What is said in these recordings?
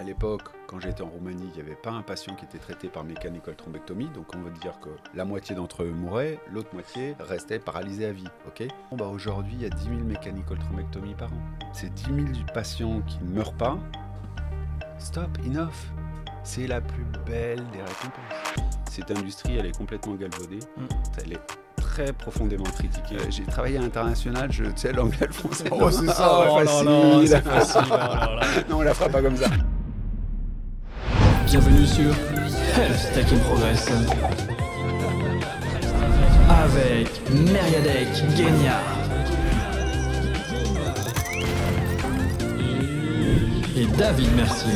À l'époque, quand j'étais en Roumanie, il n'y avait pas un patient qui était traité par mechanical thrombectomie, donc on veut dire que la moitié d'entre eux mouraient, l'autre moitié restait paralysée à vie. Ok. Aujourd'hui, il y a 10 000 mechanical thrombectomies par an. C'est 10 000 patients qui ne meurent pas. Stop, enough. C'est la plus belle des récompenses. Cette industrie, elle est complètement galvaudée. Elle est très profondément critiquée. J'ai travaillé à l'international, tu sais, l'anglais, le français. Oh, c'est ça, facile. Non, c'est facile. Non, on la fera pas comme ça. Bienvenue sur Health Tech in Progress. Avec Meriadec Guignard. Et David Mercier.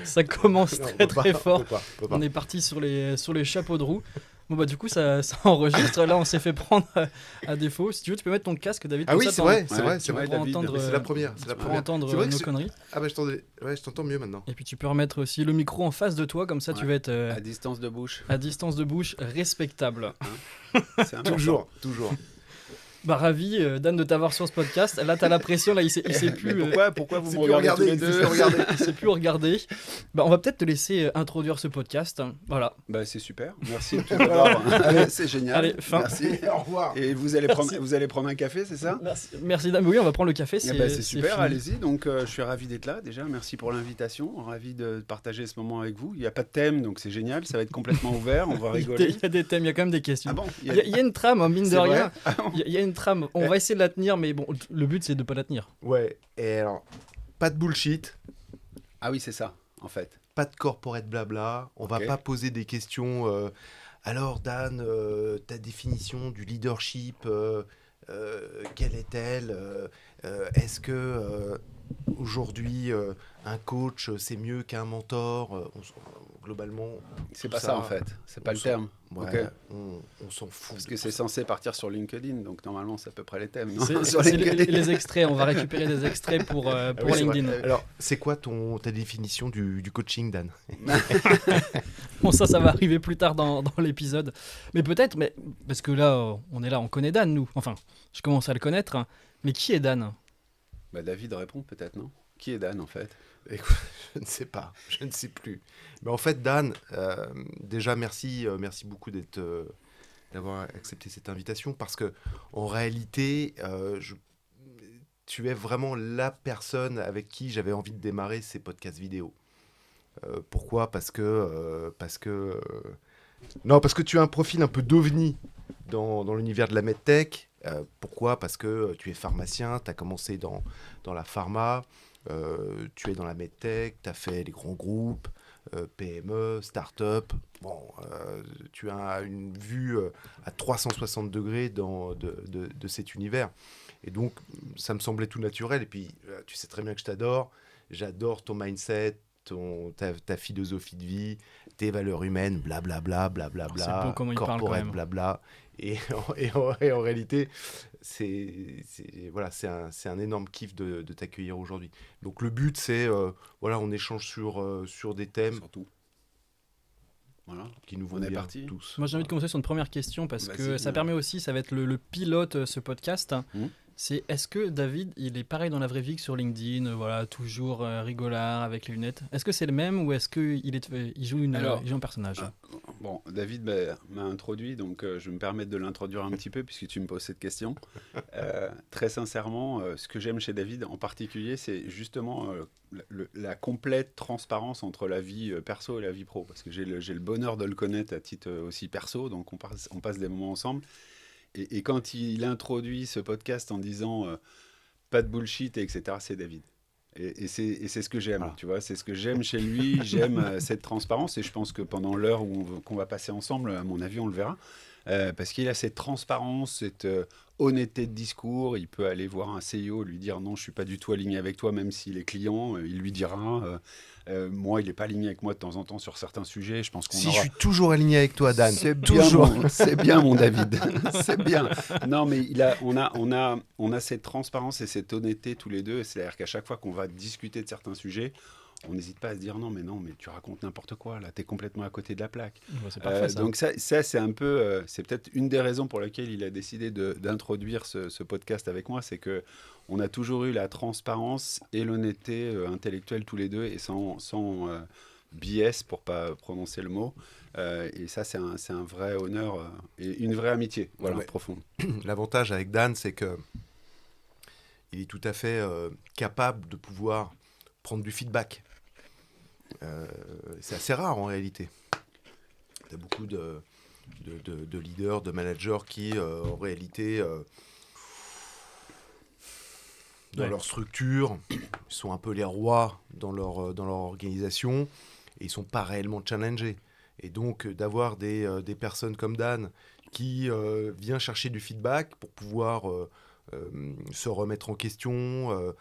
Ça commence très fort. On est parti sur les chapeaux de roue. Bon bah du coup ça enregistre. Là on s'est fait prendre à défaut. Si tu veux tu peux mettre ton casque David. Ah oui ça, c'est vrai pour entendre, c'est la première. Pour entendre nos conneries. Ah bah je t'entends mieux maintenant. Et puis tu peux remettre aussi le micro en face de toi comme ça tu vas être à distance de bouche. À distance de bouche respectable. C'est toujours. Bah ravi Dan de t'avoir sur ce podcast. Là t'as la pression, là il sait plus. Pourquoi vous me regardez tous les deux? Il sait plus regarder. Bah on va peut-être te laisser introduire ce podcast. Voilà. Bah c'est super. Merci tout d'abord. C'est génial. Allez, fin. Merci. Au revoir. Et vous allez prendre un café, c'est ça? Merci Dan. Oui, on va prendre le café. C'est super. fini. Allez-y. Donc je suis ravi d'être là. Déjà, merci pour l'invitation. Ravi de partager ce moment avec vous. Il n'y a pas de thème, donc c'est génial. Ça va être complètement ouvert. On va rigoler. Il y a des thèmes. Il y a quand même des questions. Ah bon? Il y a une trame, mine de rien. Ah bon. Il y a une trame. On va essayer de la tenir, mais bon, le but c'est de pas la tenir. Ouais. Et alors, pas de bullshit. Ah oui, c'est ça, en fait. Pas de corporate blabla. On va pas poser des questions. Alors Dan, ta définition du leadership, quelle est-elle? Est-ce que aujourd'hui un coach c'est mieux qu'un mentor? Globalement, c'est pas ça en fait. C'est pas le terme. Ouais, Okay. on s'en fout. Parce que c'est censé partir sur LinkedIn, donc normalement c'est à peu près les thèmes. Non c'est les extraits. On va récupérer des extraits pour LinkedIn. Alors, c'est quoi ta définition du coaching, Dan? Bon, ça va arriver plus tard dans l'épisode. Mais peut-être, parce que là, on connaît Dan, nous. Enfin, je commence à le connaître. Hein. Mais qui est Dan? Bah, David répond peut-être, non? Qui est Dan, en fait? Écoute, je ne sais pas, je ne sais plus. Mais en fait, Dan, déjà merci beaucoup d'avoir accepté cette invitation parce que en réalité, tu es vraiment la personne avec qui j'avais envie de démarrer ces podcasts vidéo. Pourquoi ? Parce que tu as un profil un peu d'ovni dans l'univers de la medtech. Pourquoi ? Parce que tu es pharmacien, tu as commencé dans la pharma. Tu es dans la medtech, tu as fait les grands groupes, PME, start-up. Bon, tu as une vue à 360 degrés de cet univers. Et donc, ça me semblait tout naturel. Et puis, tu sais très bien que je t'adore. J'adore ton mindset, ta philosophie de vie, tes valeurs humaines, blablabla, C'est beau comment il parle quand même. Blabla. Et en réalité, c'est un énorme kiff de t'accueillir aujourd'hui. Donc le but, c'est on échange sur des thèmes. Surtout. Voilà. Qui nous vont bien parti. tous. Moi, j'ai envie de commencer sur une première question parce que ça permet aussi, ça va être le pilote, ce podcast. C'est est-ce que David, il est pareil dans la vraie vie que sur LinkedIn, toujours rigolard avec les lunettes. Est-ce que c'est le même ou est-ce qu'il joue un personnage? Bon, David m'a introduit, donc je me permets de l'introduire un petit peu puisque tu me poses cette question. Très sincèrement, ce que j'aime chez David en particulier, c'est justement la complète transparence entre la vie perso et la vie pro. Parce que j'ai le bonheur de le connaître à titre aussi perso, donc on passe des moments ensemble. Et quand il introduit ce podcast en disant pas de bullshit, etc., c'est David. Et c'est ce que j'aime, tu vois, c'est ce que j'aime chez lui, j'aime cette transparence, et je pense que pendant l'heure qu'on va passer ensemble, à mon avis, on le verra, parce qu'il a cette transparence, cette honnêteté de discours. Il peut aller voir un CEO, lui dire non, je ne suis pas du tout aligné avec toi, même s'il est client, il lui dira... moi, il n'est pas aligné avec moi de temps en temps sur certains sujets. Je pense qu'on je suis toujours aligné avec toi, Dan. C'est bien, mon David. C'est bien. Non, mais on a cette transparence et cette honnêteté tous les deux. C'est-à-dire qu'à chaque fois qu'on va discuter de certains sujets, on n'hésite pas à se dire non, mais tu racontes n'importe quoi, là, tu es complètement à côté de la plaque. C'est parfait, ça. Donc ça c'est un peu, c'est peut-être une des raisons pour lesquelles il a décidé d'introduire ce podcast avec moi, c'est que on a toujours eu la transparence et l'honnêteté intellectuelle tous les deux, et sans biais, pour pas prononcer le mot. Et ça, c'est un vrai honneur et une vraie amitié, profonde. L'avantage avec Dan, c'est que il est tout à fait capable de pouvoir prendre du feedback. C'est assez rare en réalité. Il y a beaucoup de leaders, de managers qui, en réalité, dans leur structure, sont un peu les rois dans leur organisation et ils ne sont pas réellement challengés. Et donc, d'avoir des personnes comme Dan qui vient chercher du feedback pour pouvoir se remettre en question,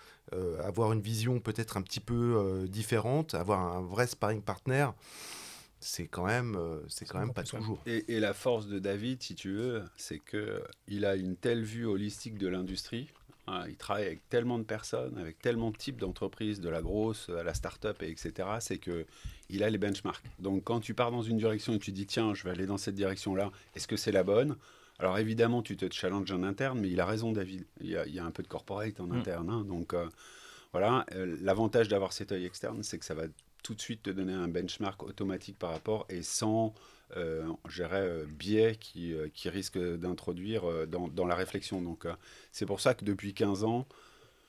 avoir une vision peut-être un petit peu différente, avoir un vrai sparring partner, c'est quand même pas toujours. Et la force de David, si tu veux, c'est qu'il a une telle vue holistique de l'industrie. Il travaille avec tellement de personnes, avec tellement de types d'entreprises, de la grosse à la start-up, etc. C'est qu'il a les benchmarks. Donc, quand tu pars dans une direction et tu dis, tiens, je vais aller dans cette direction-là, est-ce que c'est la bonne ? Alors, évidemment, tu te challenges en interne, mais il a raison, David. Il y a un peu de corporate en interne. Hein, donc, voilà. L'avantage d'avoir cet œil externe, c'est que ça va tout de suite te donner un benchmark automatique par rapport et sans... je dirais, biais qui risque d'introduire dans la réflexion. Donc, c'est pour ça que depuis 15 ans,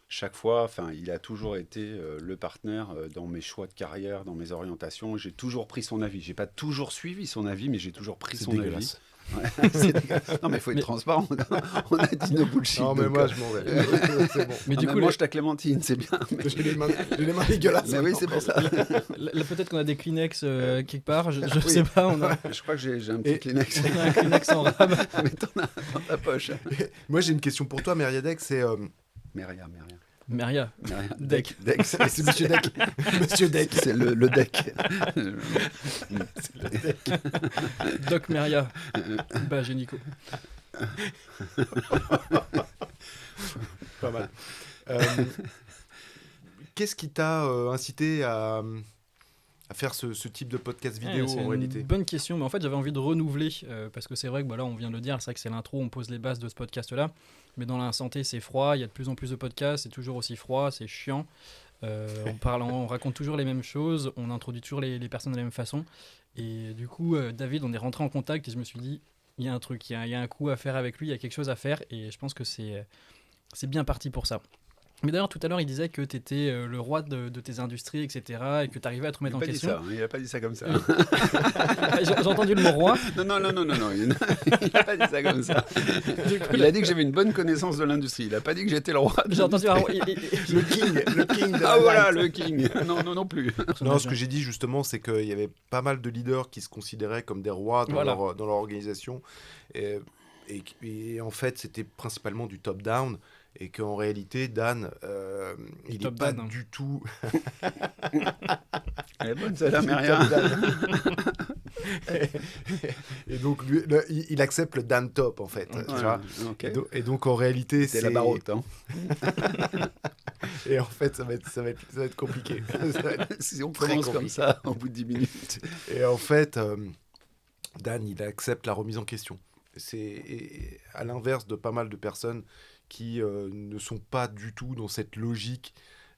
chaque fois, il a toujours été le partenaire dans mes choix de carrière, dans mes orientations. J'ai toujours pris son avis. J'ai pas toujours suivi son avis, mais j'ai toujours pris son avis. Ouais, non, mais il faut être transparent. On a dit no bullshit. Non, mais moi, je m'en vais. C'est bon. Mais du coup, mange ta clémentine, c'est bien. Mais... J'ai les mains dégueulasses. Mais oui, c'est pour ça. Là, peut-être qu'on a des Kleenex quelque part. Je sais pas. Je crois que j'ai un petit Kleenex. On a un Kleenex en rab. Mais t'en as dans ta poche. Moi, j'ai une question pour toi, Meriadec. C'est. Meria. Deck. C'est Monsieur Deck. Monsieur Deck. C'est le Deck. C'est le Deck. Doc Meria. Bah, j'ai Nico. Pas mal. Qu'est-ce qui t'a incité à faire ce type de podcast vidéo en réalité ? C'est une bonne question, mais en fait j'avais envie de renouveler, parce que c'est vrai que là on vient de le dire, c'est vrai que c'est l'intro, on pose les bases de ce podcast-là, mais dans la santé c'est froid, il y a de plus en plus de podcasts, c'est toujours aussi froid, c'est chiant, on raconte toujours les mêmes choses, on introduit toujours les personnes de la même façon, et du coup David, on est rentré en contact et je me suis dit, il y a un truc, il y a un coup à faire avec lui, il y a quelque chose à faire, et je pense que c'est bien parti pour ça. Mais d'ailleurs, tout à l'heure, il disait que tu étais le roi de tes industries, etc. et que tu arrivais à te remettre en question. Il n'a pas dit ça comme ça. J'ai entendu le mot roi. Non. Il n'a pas dit ça comme ça. Il a dit que j'avais une bonne connaissance de l'industrie. Il n'a pas dit que j'étais le roi. J'ai entendu le king. Ah voilà, le king. Non plus. Non, ce que j'ai dit justement, c'est qu'il y avait pas mal de leaders qui se considéraient comme des rois dans leur organisation. Et en fait, c'était principalement du top-down. Et qu'en réalité, Dan, il n'est pas du tout... Elle est bonne, celle-là, mais rien. Et donc, lui, il accepte le Dan top, en fait. Ouais, tu vois okay. Et donc, en réalité, c'est la barotte. Hein. Et en fait, ça va être compliqué. Si on commence comme ça, au bout de 10 minutes. Et en fait, Dan, il accepte la remise en question. C'est à l'inverse de pas mal de personnes qui ne sont pas du tout dans cette logique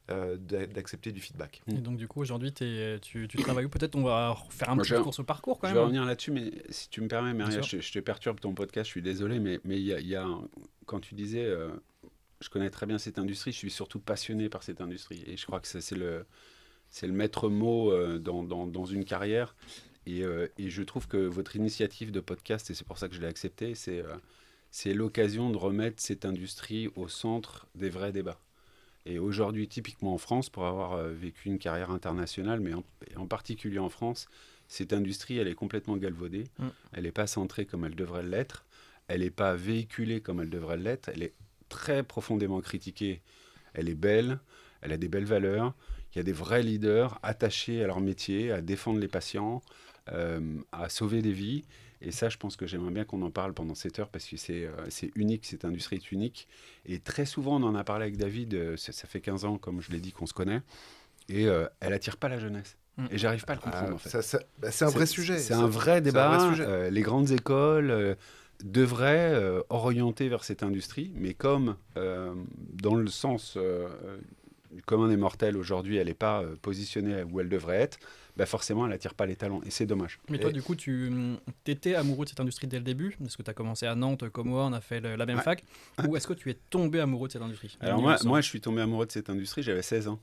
d'accepter du feedback. Et donc du coup aujourd'hui tu travailles où ? Peut-être on va faire un petit cours sur le parcours quand même. Je vais revenir là-dessus, mais si tu me permets, Maria, je te perturbe ton podcast, je suis désolé, mais il y a quand tu disais je connais très bien cette industrie, je suis surtout passionné par cette industrie et je crois que c'est le maître mot dans une carrière et je trouve que votre initiative de podcast, et c'est pour ça que je l'ai accepté, c'est l'occasion de remettre cette industrie au centre des vrais débats. Et aujourd'hui, typiquement en France, pour avoir vécu une carrière internationale, mais en particulier en France, cette industrie, elle est complètement galvaudée. Elle n'est pas centrée comme elle devrait l'être. Elle n'est pas véhiculée comme elle devrait l'être. Elle est très profondément critiquée. Elle est belle. Elle a des belles valeurs. Il y a des vrais leaders attachés à leur métier, à défendre les patients, à sauver des vies. Et ça, je pense que j'aimerais bien qu'on en parle pendant cette heure parce que c'est unique, cette industrie est unique. Et très souvent, on en a parlé avec David, ça fait 15 ans, comme je l'ai dit, qu'on se connaît. et elle attire pas la jeunesse. Et j'arrive pas à le comprendre, en fait. C'est un vrai sujet. C'est un vrai débat. C'est un vrai sujet. Les grandes écoles devraient orienter vers cette industrie, mais comme dans le sens du commun des mortels aujourd'hui, elle n'est pas positionnée où elle devrait être, bah forcément, elle n'attire pas les talents. Et c'est dommage. Mais toi, du coup, tu étais amoureux de cette industrie dès le début? Est-ce que tu as commencé à Nantes comme moi, on a fait la même fac? Ou est-ce que tu es tombé amoureux de cette industrie? Alors moi, je suis tombé amoureux de cette industrie, j'avais 16 ans.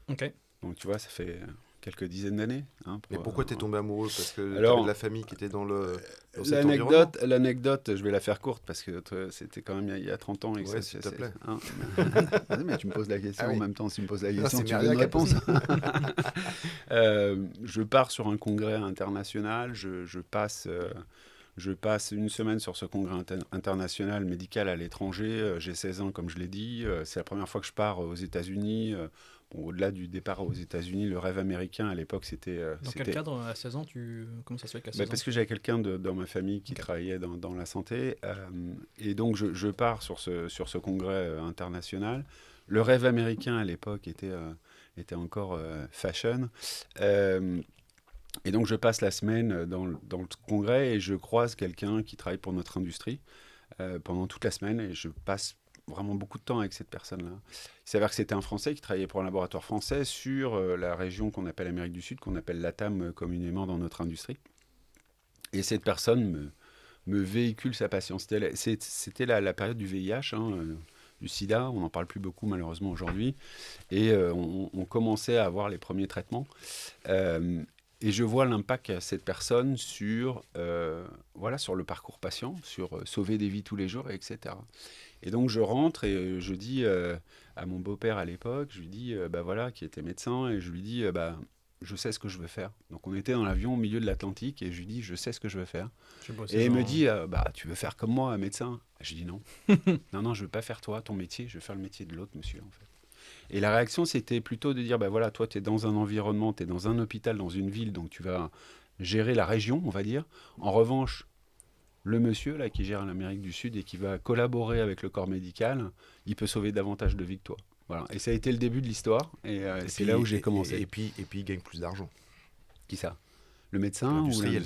Ok. Donc tu vois, ça fait quelques dizaines d'années. Mais pourquoi tu es tombé amoureux? Parce que tu avais de la famille qui était dans cet l'anecdote, je vais la faire courte parce que c'était quand même il y a 30 ans. Ouais, s'il te plaît. Mais tu me poses la question en même temps. Si tu me poses la Non, question, tu veux une réponse. Je pars sur un congrès international. Je passe une semaine sur ce congrès international médical à l'étranger. J'ai 16 ans, comme je l'ai dit. C'est la première fois que je pars aux États-Unis. Au-delà du départ aux États-Unis, le rêve américain à l'époque, c'était. Dans quel cadre, à 16 ans, comment ça se fait qu'à 16 ans? Parce que j'avais quelqu'un dans ma famille qui travaillait dans la santé. Et donc, je pars sur ce congrès international. Le rêve américain à l'époque était encore fashion. Et donc, je passe la semaine dans le congrès et je croise quelqu'un qui travaille pour notre industrie pendant toute la semaine. Et je passe vraiment beaucoup de temps avec cette personne-là. Il s'avère que c'était un Français qui travaillait pour un laboratoire français sur la région qu'on appelle Amérique du Sud, qu'on appelle LATAM communément dans notre industrie. Et cette personne me véhicule sa passion. C'était la période du VIH, du sida, on n'en parle plus beaucoup malheureusement aujourd'hui. Et on commençait à avoir les premiers traitements. Et je vois l'impact qu'a cette personne sur le parcours patient, sur sauver des vies tous les jours, etc. Et donc je rentre et je dis à mon beau-père à l'époque, je lui dis, qui était médecin, et je lui dis, je sais ce que je veux faire. Donc on était dans l'avion au milieu de l'Atlantique et je lui dis, je sais ce que je veux faire. Et il me dit, tu veux faire comme moi, médecin? Je dis non. non, je veux pas faire ton métier, je veux faire le métier de l'autre monsieur, en fait. Et la réaction, c'était plutôt de dire, toi, tu es dans un environnement, tu es dans un hôpital, dans une ville, donc tu vas gérer la région, on va dire. En revanche, le monsieur là, qui gère l'Amérique du Sud et qui va collaborer avec le corps médical, il peut sauver davantage de vies que toi. Voilà. Et ça a été le début de l'histoire, et c'est là où j'ai commencé. Et puis il gagne plus d'argent. Qui ça? Le médecin ou l'industriel?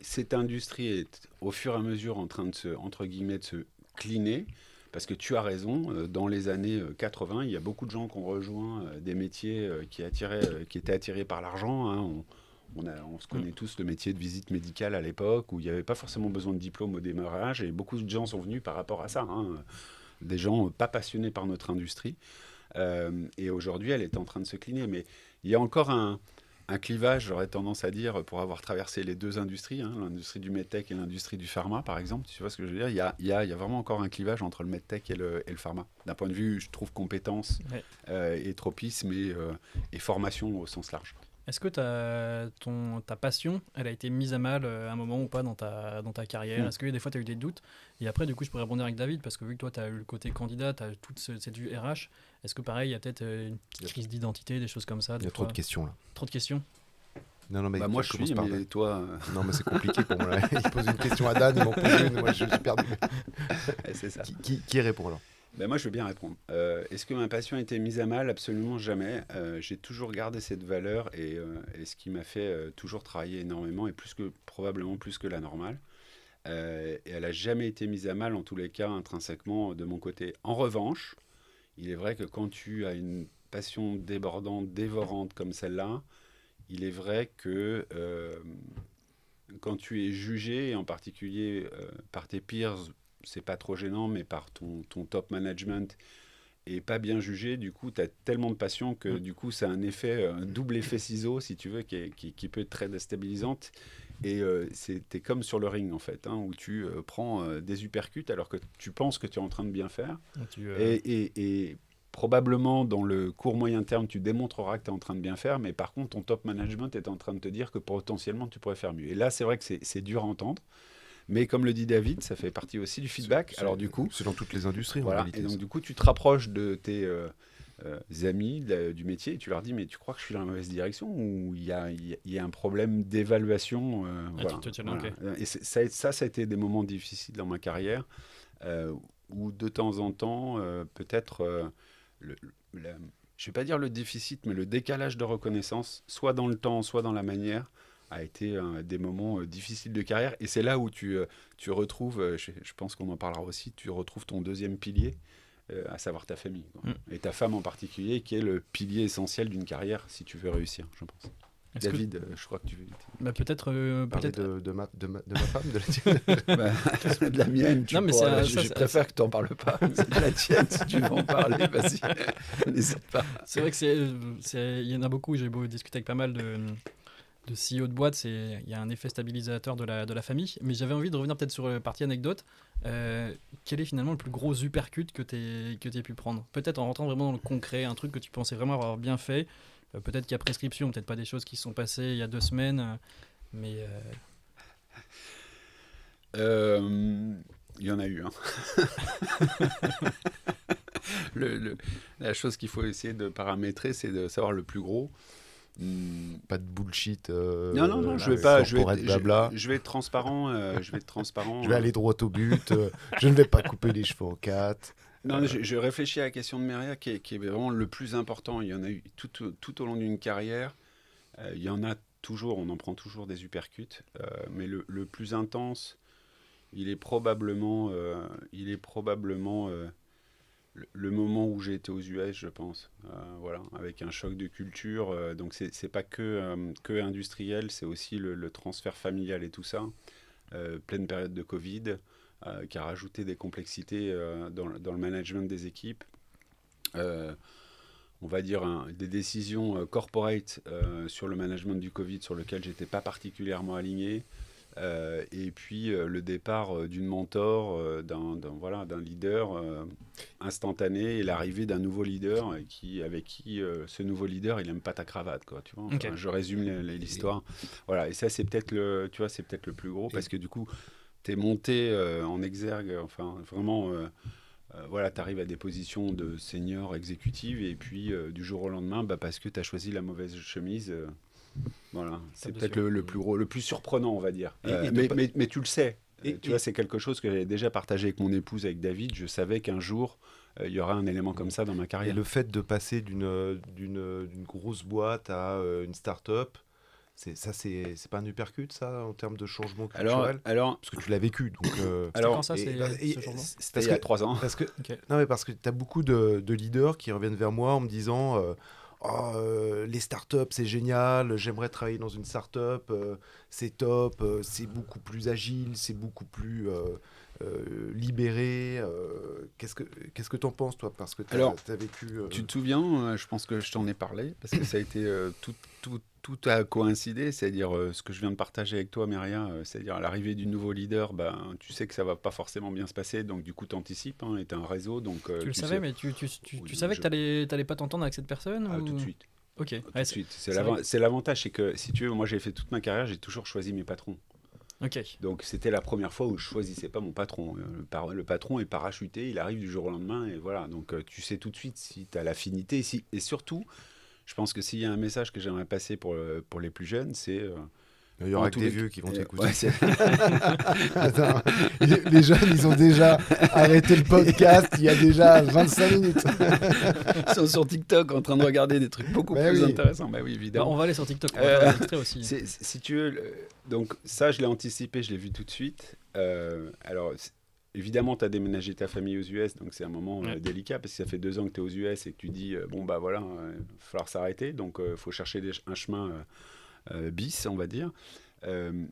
Cette industrie est au fur et à mesure en train de se cliner. Parce que tu as raison, dans les années 80, il y a beaucoup de gens qui ont rejoint des métiers qui étaient attirés par l'argent. On se connaît tous le métier de visite médicale à l'époque, où il n'y avait pas forcément besoin de diplôme au démarrage, et beaucoup de gens sont venus par rapport à ça. Des gens pas passionnés par notre industrie. Et aujourd'hui, elle est en train de se cliner. Mais il y a encore un clivage, j'aurais tendance à dire, pour avoir traversé les deux industries, l'industrie du medtech et l'industrie du pharma, par exemple. Tu vois ce que je veux dire? Il y a vraiment encore un clivage entre le medtech et le pharma. D'un point de vue, je trouve, compétence et tropisme et formation au sens large. Est-ce que ta passion, elle a été mise à mal à un moment ou pas dans ta carrière? Est-ce que des fois tu as eu des doutes? Et après, du coup, je pourrais rebondir avec David, parce que vu que toi, tu as eu le côté candidat, tu as toute cette vue RH, est-ce que pareil, il y a peut-être une petite crise d'identité, des choses comme ça? Il y a trop de questions là. Trop de questions? Non, mais moi je suis, mais toi... Non, mais c'est compliqué pour moi. Il pose une question à Dan, il m'en pose une, moi je suis perdu. C'est ça. Qui répond alors? Moi, je veux bien répondre. Est-ce que ma passion a été mise à mal? Absolument jamais. J'ai toujours gardé cette valeur et ce qui m'a fait toujours travailler énormément et probablement plus que la normale. Et elle n'a jamais été mise à mal, en tous les cas, intrinsèquement de mon côté. En revanche, il est vrai que quand tu as une passion débordante, dévorante comme celle-là, il est vrai que quand tu es jugé, et en particulier par tes peers, c'est pas trop gênant, mais par ton top management et pas bien jugé, du coup, tu as tellement de passion que du coup, ça a un double effet ciseau, si tu veux, qui peut être très déstabilisante. Et t'es comme sur le ring, en fait, où tu prends des uppercuts alors que tu penses que tu es en train de bien faire. Et probablement, dans le court moyen terme, tu démontreras que tu es en train de bien faire, mais par contre, ton top management est en train de te dire que potentiellement, tu pourrais faire mieux. Et là, c'est vrai que c'est dur à entendre. Mais comme le dit David, ça fait partie aussi du feedback. Alors du coup, c'est dans toutes les industries. Voilà. En réalité, et donc du coup, tu te rapproches de tes amis du métier et tu leur dis, mais tu crois que je suis dans la mauvaise direction ou il y a un problème d'évaluation Okay. Et ça a été des moments difficiles dans ma carrière où de temps en temps, peut-être je vais pas dire le déficit, mais le décalage de reconnaissance, soit dans le temps, soit dans la manière, a été des moments difficiles de carrière. Et c'est là où tu retrouves, je pense qu'on en parlera aussi, tu retrouves ton deuxième pilier, à savoir ta famille, quoi. Et ta femme en particulier, qui est le pilier essentiel d'une carrière si tu veux réussir, je pense. David, je crois que tu veux peut-être de ma femme, de la tienne. de la mienne, non, mais je préfère que tu n'en parles pas. C'est de la tienne, si tu veux en parler, vas-y, n'hésite pas. C'est vrai que il y en a beaucoup, j'ai beau discuter avec pas mal de CEO de boîte, il y a un effet stabilisateur de la famille, mais j'avais envie de revenir peut-être sur la partie anecdote. Quel est finalement le plus gros uppercut que tu aies pu prendre? Peut-être en rentrant vraiment dans le concret, un truc que tu pensais vraiment avoir bien fait. Peut-être qu'il y a prescription, peut-être pas des choses qui sont passées il y a 2 semaines, mais... Il y en a eu, hein. La chose qu'il faut essayer de paramétrer, c'est de savoir le plus gros. Pas de bullshit. Non, je vais pas. Je vais être transparent. Je vais aller droit au but. Je ne vais pas couper les cheveux en 4. Non, je réfléchis à la question de Meria qui est vraiment le plus important. Il y en a eu tout au long d'une carrière. Il y en a toujours, on en prend toujours des uppercuts. Mais le plus intense, il est probablement le moment où j'ai été aux US, je pense. Voilà, avec un choc de culture. Donc, c'est pas que industriel, c'est aussi le transfert familial et tout ça. Pleine période de Covid. Qui a rajouté des complexités dans le management des équipes. On va dire des décisions corporate sur le management du Covid sur lequel j'étais pas particulièrement aligné. Et puis le départ d'une mentor, d'un leader instantané, et l'arrivée d'un nouveau leader avec qui ce nouveau leader il aime pas ta cravate, quoi, tu vois. Enfin, je résume l'histoire. Voilà, et ça c'est peut-être le plus gros, parce que du coup t'es monté en exergue, enfin vraiment, voilà, t'arrives à des positions de senior exécutive, et puis du jour au lendemain, parce que t'as choisi la mauvaise chemise, voilà, c'est peut-être le plus gros, le plus surprenant, on va dire. Mais tu le sais, tu vois, c'est quelque chose que j'avais déjà partagé avec mon épouse, avec David. Je savais qu'un jour, il y aura un élément comme ça dans ma carrière. Et le fait de passer d'une grosse boîte à une start-up, c'est pas un uppercut, ça, en termes de changement culturel? Alors, parce que tu l'as vécu. Donc, quand ça, ce changement? C'était il y a 3 ans. Non, mais parce que tu as beaucoup de leaders qui reviennent vers moi en me disant les startups, c'est génial, j'aimerais travailler dans une startup, c'est top, c'est beaucoup plus agile, c'est beaucoup plus libéré. Qu'est-ce que tu en penses, toi? Parce que tu as vécu... Tu te souviens, je pense que je t'en ai parlé, parce que ça a été tout a coïncidé, c'est-à-dire ce que je viens de partager avec toi, Meria, c'est-à-dire à l'arrivée du nouveau leader, tu sais que ça va pas forcément bien se passer, donc du coup tu anticipes, et tu as un réseau. Donc, tu le savais, mais tu savais que tu n'allais pas t'entendre avec cette personne tout de suite. Ok. Tout de suite. C'est l'avantage, c'est que si tu veux, moi j'ai fait toute ma carrière, j'ai toujours choisi mes patrons. Okay. Donc c'était la première fois où je choisissais pas mon patron. Le patron est parachuté, il arrive du jour au lendemain, et voilà. Donc tu sais tout de suite si tu as l'affinité, et surtout... Je pense que s'il y a un message que j'aimerais passer pour les plus jeunes, c'est... il y aura que des vieux qui vont t'écouter. Ouais, Attends, les jeunes, ils ont déjà arrêté le podcast il y a déjà 25 minutes. Ils sont sur TikTok en train de regarder des trucs beaucoup plus intéressants. Oui, évidemment. On va aller sur TikTok, on va faire extrait aussi. Si tu veux, donc ça, je l'ai anticipé, je l'ai vu tout de suite. Alors... Évidemment, tu as déménagé ta famille aux US, donc c'est un moment délicat, parce que ça fait 2 ans que tu es aux US et que tu dis, voilà, il va falloir s'arrêter, donc il faut chercher un chemin bis, on va dire.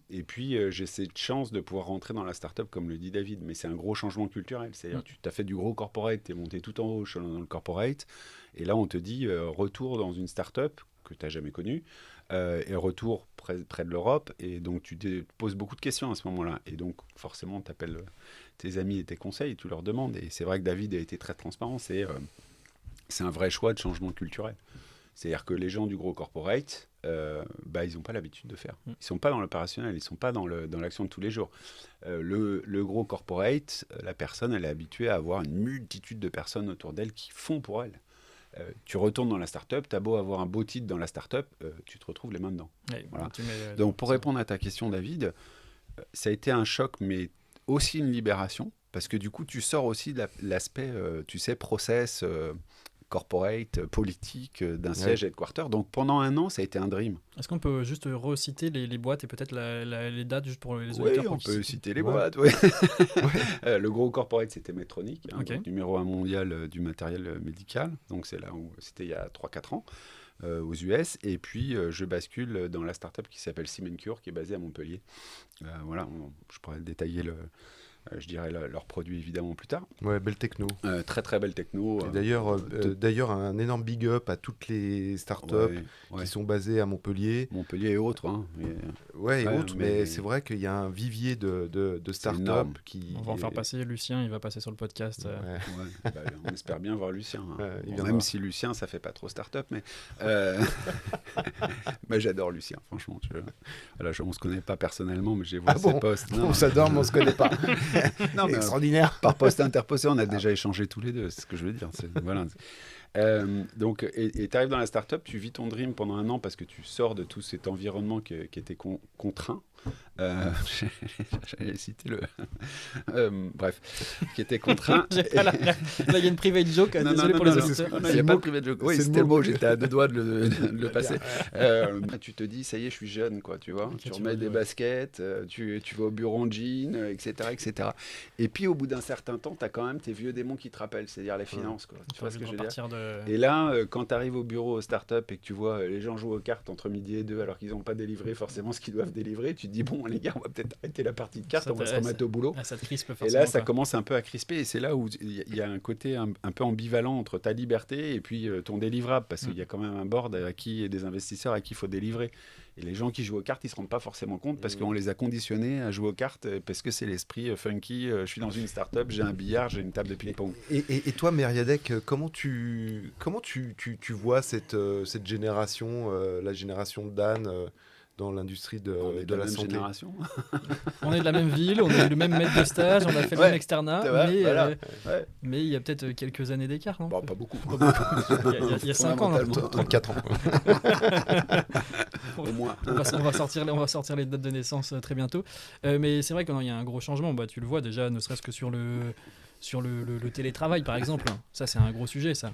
Et puis, j'ai cette chance de pouvoir rentrer dans la start-up, comme le dit David, mais c'est un gros changement culturel. C'est-à-dire, tu as fait du gros corporate, tu es monté tout en haut dans le corporate, et là, on te dit, retour dans une start-up que tu n'as jamais connue, et retour près de l'Europe, et donc tu te poses beaucoup de questions à ce moment-là, et donc forcément tu appelles tes amis et tes conseils et tu leur demandes, et c'est vrai que David a été très transparent, c'est un vrai choix de changement culturel, c'est-à-dire que les gens du gros corporate, ils n'ont pas l'habitude de faire, ils sont pas dans l'opérationnel, ils sont pas dans l'action de tous les jours. Le gros corporate, la personne elle est habituée à avoir une multitude de personnes autour d'elle qui font pour elle. Tu retournes dans la start-up, tu as beau avoir un beau titre dans la start-up, tu te retrouves les mains dedans. Voilà. Donc pour répondre à ta question, David, ça a été un choc, mais aussi une libération, parce que du coup tu sors aussi de l'aspect, process, corporate, politique, d'un siège headquarter. Donc pendant un an, ça a été un dream. Est-ce qu'on peut juste reciter les boîtes et peut-être les dates juste pour les Oui, auditeurs on peut citer les boîtes. Oui. Le gros corporate, c'était Medtronic, donc numéro 1 mondial du matériel médical. Donc c'est là où c'était il y a 3-4 ans. Aux US, et puis je bascule dans la startup qui s'appelle Siemencure, qui est basée à Montpellier. Voilà, je pourrais détailler je dirais leurs produits évidemment plus tard. Ouais, belle techno. Très très belle techno. Et d'ailleurs, un énorme big up à toutes les startups qui sont basées à Montpellier. Montpellier et autres. Hein, mais c'est vrai qu'il y a un vivier de startups qui. On va en faire passer Lucien, il va passer sur le podcast. On espère bien voir Lucien. Même si Lucien, ça fait pas trop startup, mais j'adore Lucien, franchement. On se connaît pas personnellement, mais j'ai vu ses posts. On s'adore, mais on se connaît pas. Non, mais extraordinaire. Par poste interposé, on a déjà échangé tous les deux, c'est ce que je veux dire. Voilà. Donc, tu arrives dans la startup, tu vis ton dream pendant un an parce que tu sors de tout cet environnement qui était contraint. J'allais citer bref, qui était contraint. Là, il y a une private joke, désolé pour les auditeurs. Il n'y a pas de private joke. Oui, c'était le mot, j'étais à 2 doigts de le passer. Tu te dis, ça y est, je suis jeune, quoi, tu vois. Tu remets des baskets, tu vas au bureau en jean, etc., etc. Et puis, au bout d'un certain temps, tu as quand même tes vieux démons qui te rappellent, c'est-à-dire les finances, quoi. Tu vois ce que je veux dire ? Et là, quand tu arrives au bureau, aux startup, et que tu vois les gens jouer aux cartes entre midi et 2 alors qu'ils n'ont pas délivré forcément ce qu'ils doivent délivrer, tu te dis, bon, les gars, on va peut-être arrêter la partie de cartes, on va se remettre au boulot. Ça te crispe et là, ça commence un peu à crisper, et c'est là où il y a un côté un peu ambivalent entre ta liberté et puis ton délivrable, parce qu'il y a quand même un board et des investisseurs à qui il faut délivrer. Et les gens qui jouent aux cartes, ils ne se rendent pas forcément compte parce qu'on les a conditionnés à jouer aux cartes parce que c'est l'esprit funky. Je suis dans une start-up, j'ai un billard, j'ai une table de ping-pong. Et toi, Mériadec, comment tu vois cette génération, la génération de Dan dans l'industrie de la santé. Génération. On est de la même ville, on est le même maître de stage, on a fait le même externat, mais il y a peut-être quelques années d'écart, non ? Bon, pas beaucoup. Il y a 5 ans, là. 34 ans. Au moins. On va sortir les dates de naissance très bientôt. Mais c'est vrai qu'il y a un gros changement. Tu le vois déjà, ne serait-ce que sur le télétravail, par exemple. Ça, c'est un gros sujet, ça.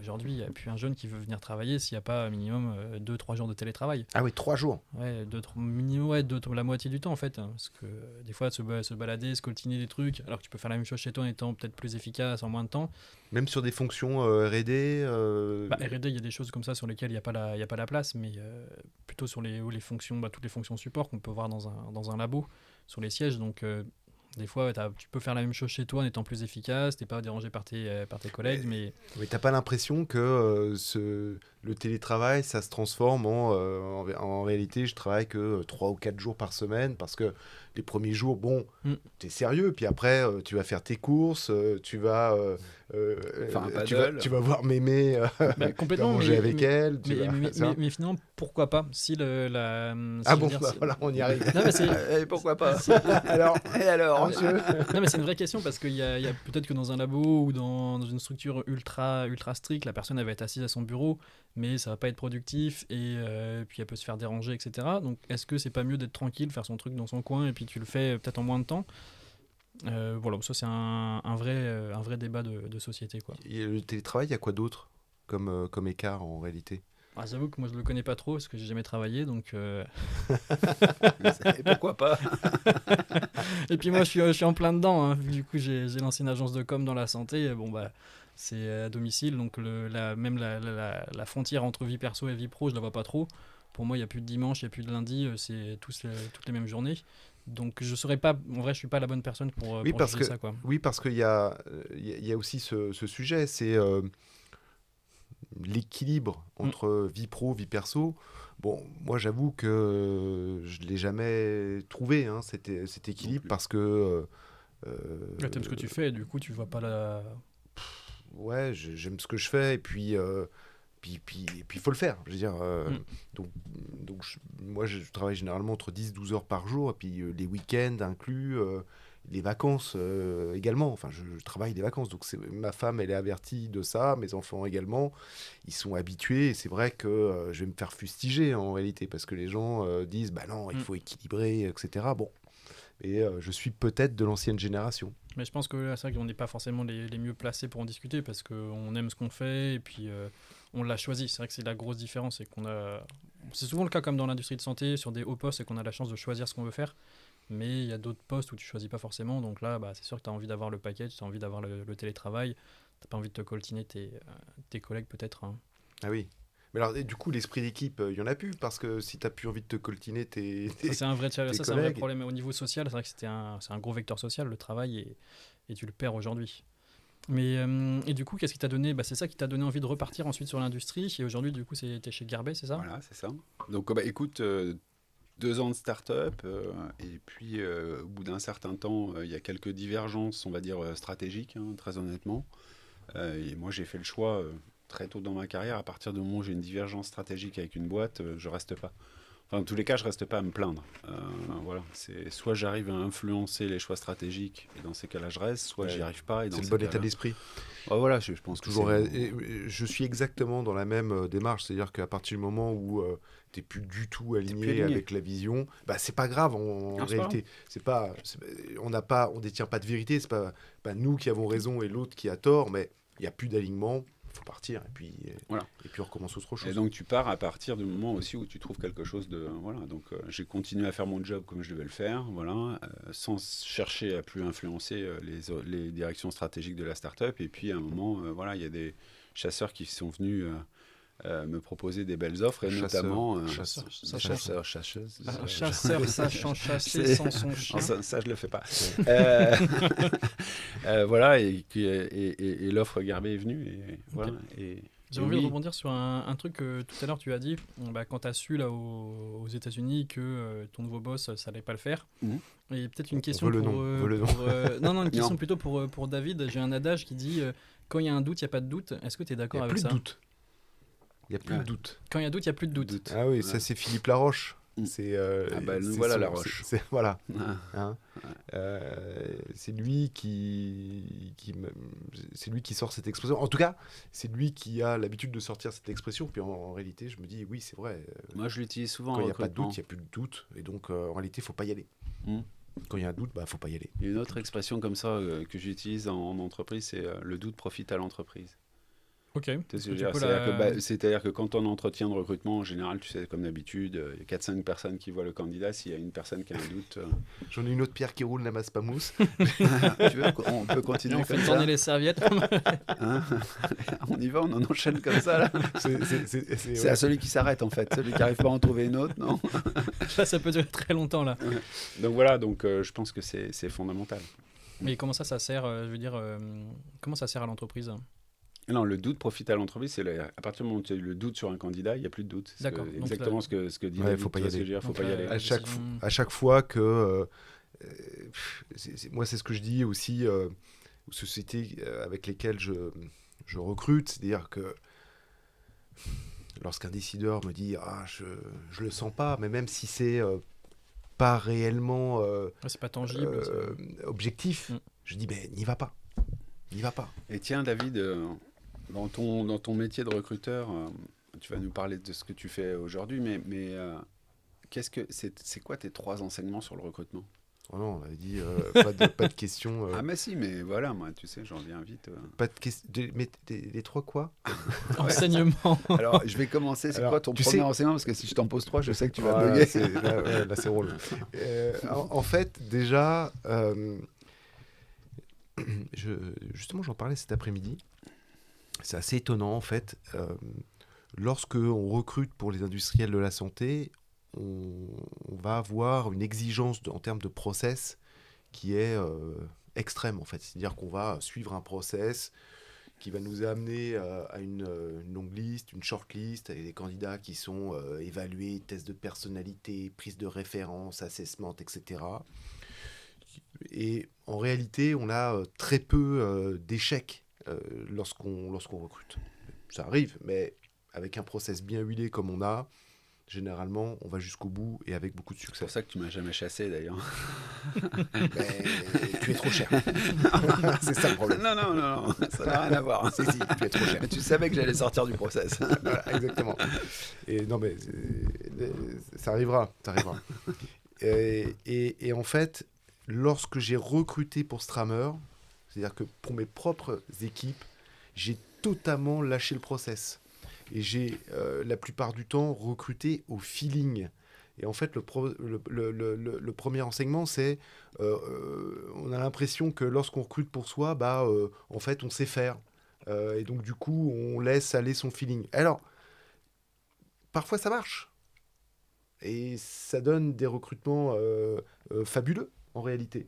Aujourd'hui, il n'y a plus un jeune qui veut venir travailler s'il n'y a pas minimum 2-3 jours de télétravail. Ah oui, 3 jours. Ouais, la moitié du temps, en fait. Parce que des fois, se balader, se coltiner des trucs, alors que tu peux faire la même chose chez toi en étant peut-être plus efficace, en moins de temps. Même sur des fonctions R&D R&D, il y a des choses comme ça sur lesquelles il n'y a pas la place, mais plutôt sur les fonctions, toutes les fonctions support qu'on peut voir dans un labo, sur les sièges. Donc, des fois, tu peux faire la même chose chez toi en étant plus efficace, tu n'es pas dérangé par tes collègues. Mais tu n'as pas l'impression que le télétravail, ça se transforme en réalité, je travaille que 3 ou 4 jours par semaine parce que les premiers jours, tu es sérieux, puis après, tu vas faire tes courses, tu vas voir Mémé, complètement, manger avec elle. Mais finalement, pourquoi pas si voilà, on y arrive. Non, mais pourquoi pas alors, non, mais c'est une vraie question parce qu'il y a peut-être que dans un labo ou dans une structure ultra stricte, la personne elle va être assise à son bureau, mais ça va pas être productif et puis elle peut se faire déranger, etc. Donc, est-ce que c'est pas mieux d'être tranquille, faire son truc dans son coin et puis tu le fais peut-être en moins de temps? Voilà, ça c'est un vrai débat de société, quoi. Et le télétravail, il y a quoi d'autre comme écart en réalité? J'avoue que moi je le connais pas trop parce que j'ai jamais travaillé, donc et pourquoi pas. Et puis moi je suis en plein dedans, hein. Du coup j'ai lancé une agence de com dans la santé. C'est à domicile, donc la frontière entre vie perso et vie pro je la vois pas trop. Pour moi il y a plus de dimanche, il y a plus de lundi, c'est toutes les mêmes journées. Donc je saurais pas, en vrai je suis pas la bonne personne pour juger ça, quoi. Oui, parce qu'il y a aussi ce sujet, c'est l'équilibre entre vie pro, vie perso. Bon, moi j'avoue que je l'ai jamais trouvé, cet équilibre, parce que t'aimes ce que tu fais, et du coup tu vois pas la... Ouais, j'aime ce que je fais, et puis il faut le faire, je veux dire. Donc moi je travaille généralement entre 10-12 heures par jour, et puis les week-ends inclus, les vacances également. Enfin, je travaille les vacances, donc ma femme elle est avertie de ça, mes enfants également, ils sont habitués, et c'est vrai que je vais me faire fustiger en réalité, parce que les gens disent bah non, il faut équilibrer, etc. Bon, Et je suis peut-être de l'ancienne génération. Mais je pense que là, c'est vrai qu'on n'est pas forcément les mieux placés pour en discuter parce qu'on aime ce qu'on fait et puis on l'a choisi. C'est vrai que c'est la grosse différence. C'est souvent le cas comme dans l'industrie de santé, sur des hauts postes, c'est qu'on a la chance de choisir ce qu'on veut faire. Mais il y a d'autres postes où tu choisis pas forcément. Donc là, c'est sûr que tu as envie d'avoir le package, tu as envie d'avoir le télétravail. Tu n'as pas envie de te coltiner tes collègues peut-être. Hein. Ah oui. Mais alors, du coup, l'esprit d'équipe, il y en a plus, parce que si tu n'as plus envie de te coltiner c'est un vrai challenge. Ça, c'est un vrai collègues. problème au niveau social. C'est vrai que c'est un gros vecteur social, le travail, et tu le perds aujourd'hui. Mais, et du coup, qu'est-ce qui t'a donné c'est ça qui t'a donné envie de repartir ensuite sur l'industrie. Et aujourd'hui, du coup, t'es chez Garbet, c'est ça? Voilà, c'est ça. Donc, écoute, 2 ans de start-up, et puis au bout d'un certain temps, il y a quelques divergences, on va dire, stratégiques, hein, très honnêtement. Et moi, j'ai fait le choix très tôt dans ma carrière, à partir du moment où j'ai une divergence stratégique avec une boîte, je reste pas. Enfin, dans tous les cas, je reste pas à me plaindre. Voilà, c'est soit j'arrive à influencer les choix stratégiques, et dans ces cas-là, je reste, soit j'y arrive pas. Et c'est le bon état d'esprit. Voilà, je pense toujours. que je suis exactement dans la même démarche, c'est-à-dire qu'à partir du moment où tu n'es plus du tout aligné avec la vision, c'est pas grave en réalité. On détient pas de vérité, c'est pas nous qui avons raison et l'autre qui a tort, mais il n'y a plus d'alignement. Faut partir et puis on recommence autre chose. Et donc tu pars à partir du moment aussi où tu trouves quelque chose de donc j'ai continué à faire mon job comme je devais le faire, sans chercher à plus influencer les directions stratégiques de la start-up. Et puis à un moment il y a des chasseurs qui sont venus me proposer des belles offres, et notamment chasseur chasseuse. Chasseur sachant chasser sans son chien. Ça je le fais pas. Et l'offre Garbet est venue, et voilà. Et j'ai envie de rebondir sur un truc que tout à l'heure tu as dit, quand tu as su là aux États-Unis que ton nouveau boss ça allait pas le faire. Et peut-être une question non, une question plutôt pour David. J'ai un adage qui dit quand il y a un doute, il n'y a pas de doute. Est-ce que tu es d'accord avec ça? Il n'y a plus de doute. Quand il y a doute, il n'y a plus de doute. Ah oui, ça c'est Philippe Laroche. C'est voilà la roche. Voilà. C'est lui c'est lui qui sort cette expression. En tout cas, c'est lui qui a l'habitude de sortir cette expression. Puis en réalité, je me dis oui, c'est vrai. Moi, je l'utilise souvent. Quand il n'y a pas de doute, il n'y a plus de doute. Et donc, en réalité, il faut pas y aller. Quand il y a un doute, faut pas y aller. Il y a une autre expression comme ça que j'utilise en entreprise, c'est le doute profite à l'entreprise. Ok. C'est-à-dire que quand on entretien de recrutement, en général, tu sais, comme d'habitude, il y a 4-5 personnes qui voient le candidat. S'il y a une personne qui a un doute... J'en ai une autre pierre qui roule, la masse pas mousse. Tu veux, on peut continuer on comme fait ça. tourner les serviettes. On y va, on en enchaîne comme ça. Là. C'est à celui qui s'arrête, en fait. Celui qui n'arrive pas à en trouver une autre, non? Là, ça peut durer très longtemps, là. Donc voilà, je pense que c'est fondamental. Mais comment ça sert, comment ça sert à l'entreprise? Non, le doute profite à l'entreprise. C'est à partir du moment où tu as eu le doute sur un candidat, il n'y a plus de doute. C'est exactement ce que dit David. Il faut pas y aller. Faut pas y aller. À chaque fois que... moi, c'est ce que je dis aussi aux sociétés avec lesquelles je recrute. C'est-à-dire que lorsqu'un décideur me dit « je le sens pas », mais même si c'est pas réellement c'est pas tangible, objectif, je dis « n'y va pas. N'y va pas ». Et tiens, David... Dans ton métier de recruteur, tu vas nous parler de ce que tu fais aujourd'hui, mais c'est quoi tes 3 enseignements sur le recrutement? Oh non, on avait dit pas de questions. Ah mais si, mais voilà, moi, tu sais, j'en viens vite. Pas de questions. Mais les 3 quoi? Enseignement. Alors, je vais commencer. C'est quoi ton premier enseignement? Parce que si je t'en pose 3, je sais que tu vas bugger. Là, c'est drôle. En fait, déjà, justement, j'en parlais cet après-midi. C'est assez étonnant en fait. Lorsque on recrute pour les industriels de la santé, on va avoir une exigence en termes de process qui est extrême en fait. C'est-à-dire qu'on va suivre un process qui va nous amener à une longue liste, une short list, avec des candidats qui sont évalués, tests de personnalité, prise de référence, assessment, etc. Et en réalité, on a très peu d'échecs lorsqu'on recrute. Ça arrive, mais avec un process bien huilé comme on a, généralement, on va jusqu'au bout et avec beaucoup de succès. C'est pour ça que tu m'as jamais chassé, d'ailleurs. Tu es trop cher. C'est ça le problème. Non, ça n'a rien à voir. Si, tu es trop cher. Mais tu savais que j'allais sortir du process. Voilà, exactement. Et non, mais ça arrivera. Et en fait, lorsque j'ai recruté pour Strammer, c'est-à-dire que pour mes propres équipes, j'ai totalement lâché le process. Et j'ai, la plupart du temps, recruté au feeling. Et en fait, le premier enseignement, c'est on a l'impression que lorsqu'on recrute pour soi, en fait, on sait faire. Et donc, du coup, on laisse aller son feeling. Alors, parfois, ça marche. Et ça donne des recrutements fabuleux, en réalité.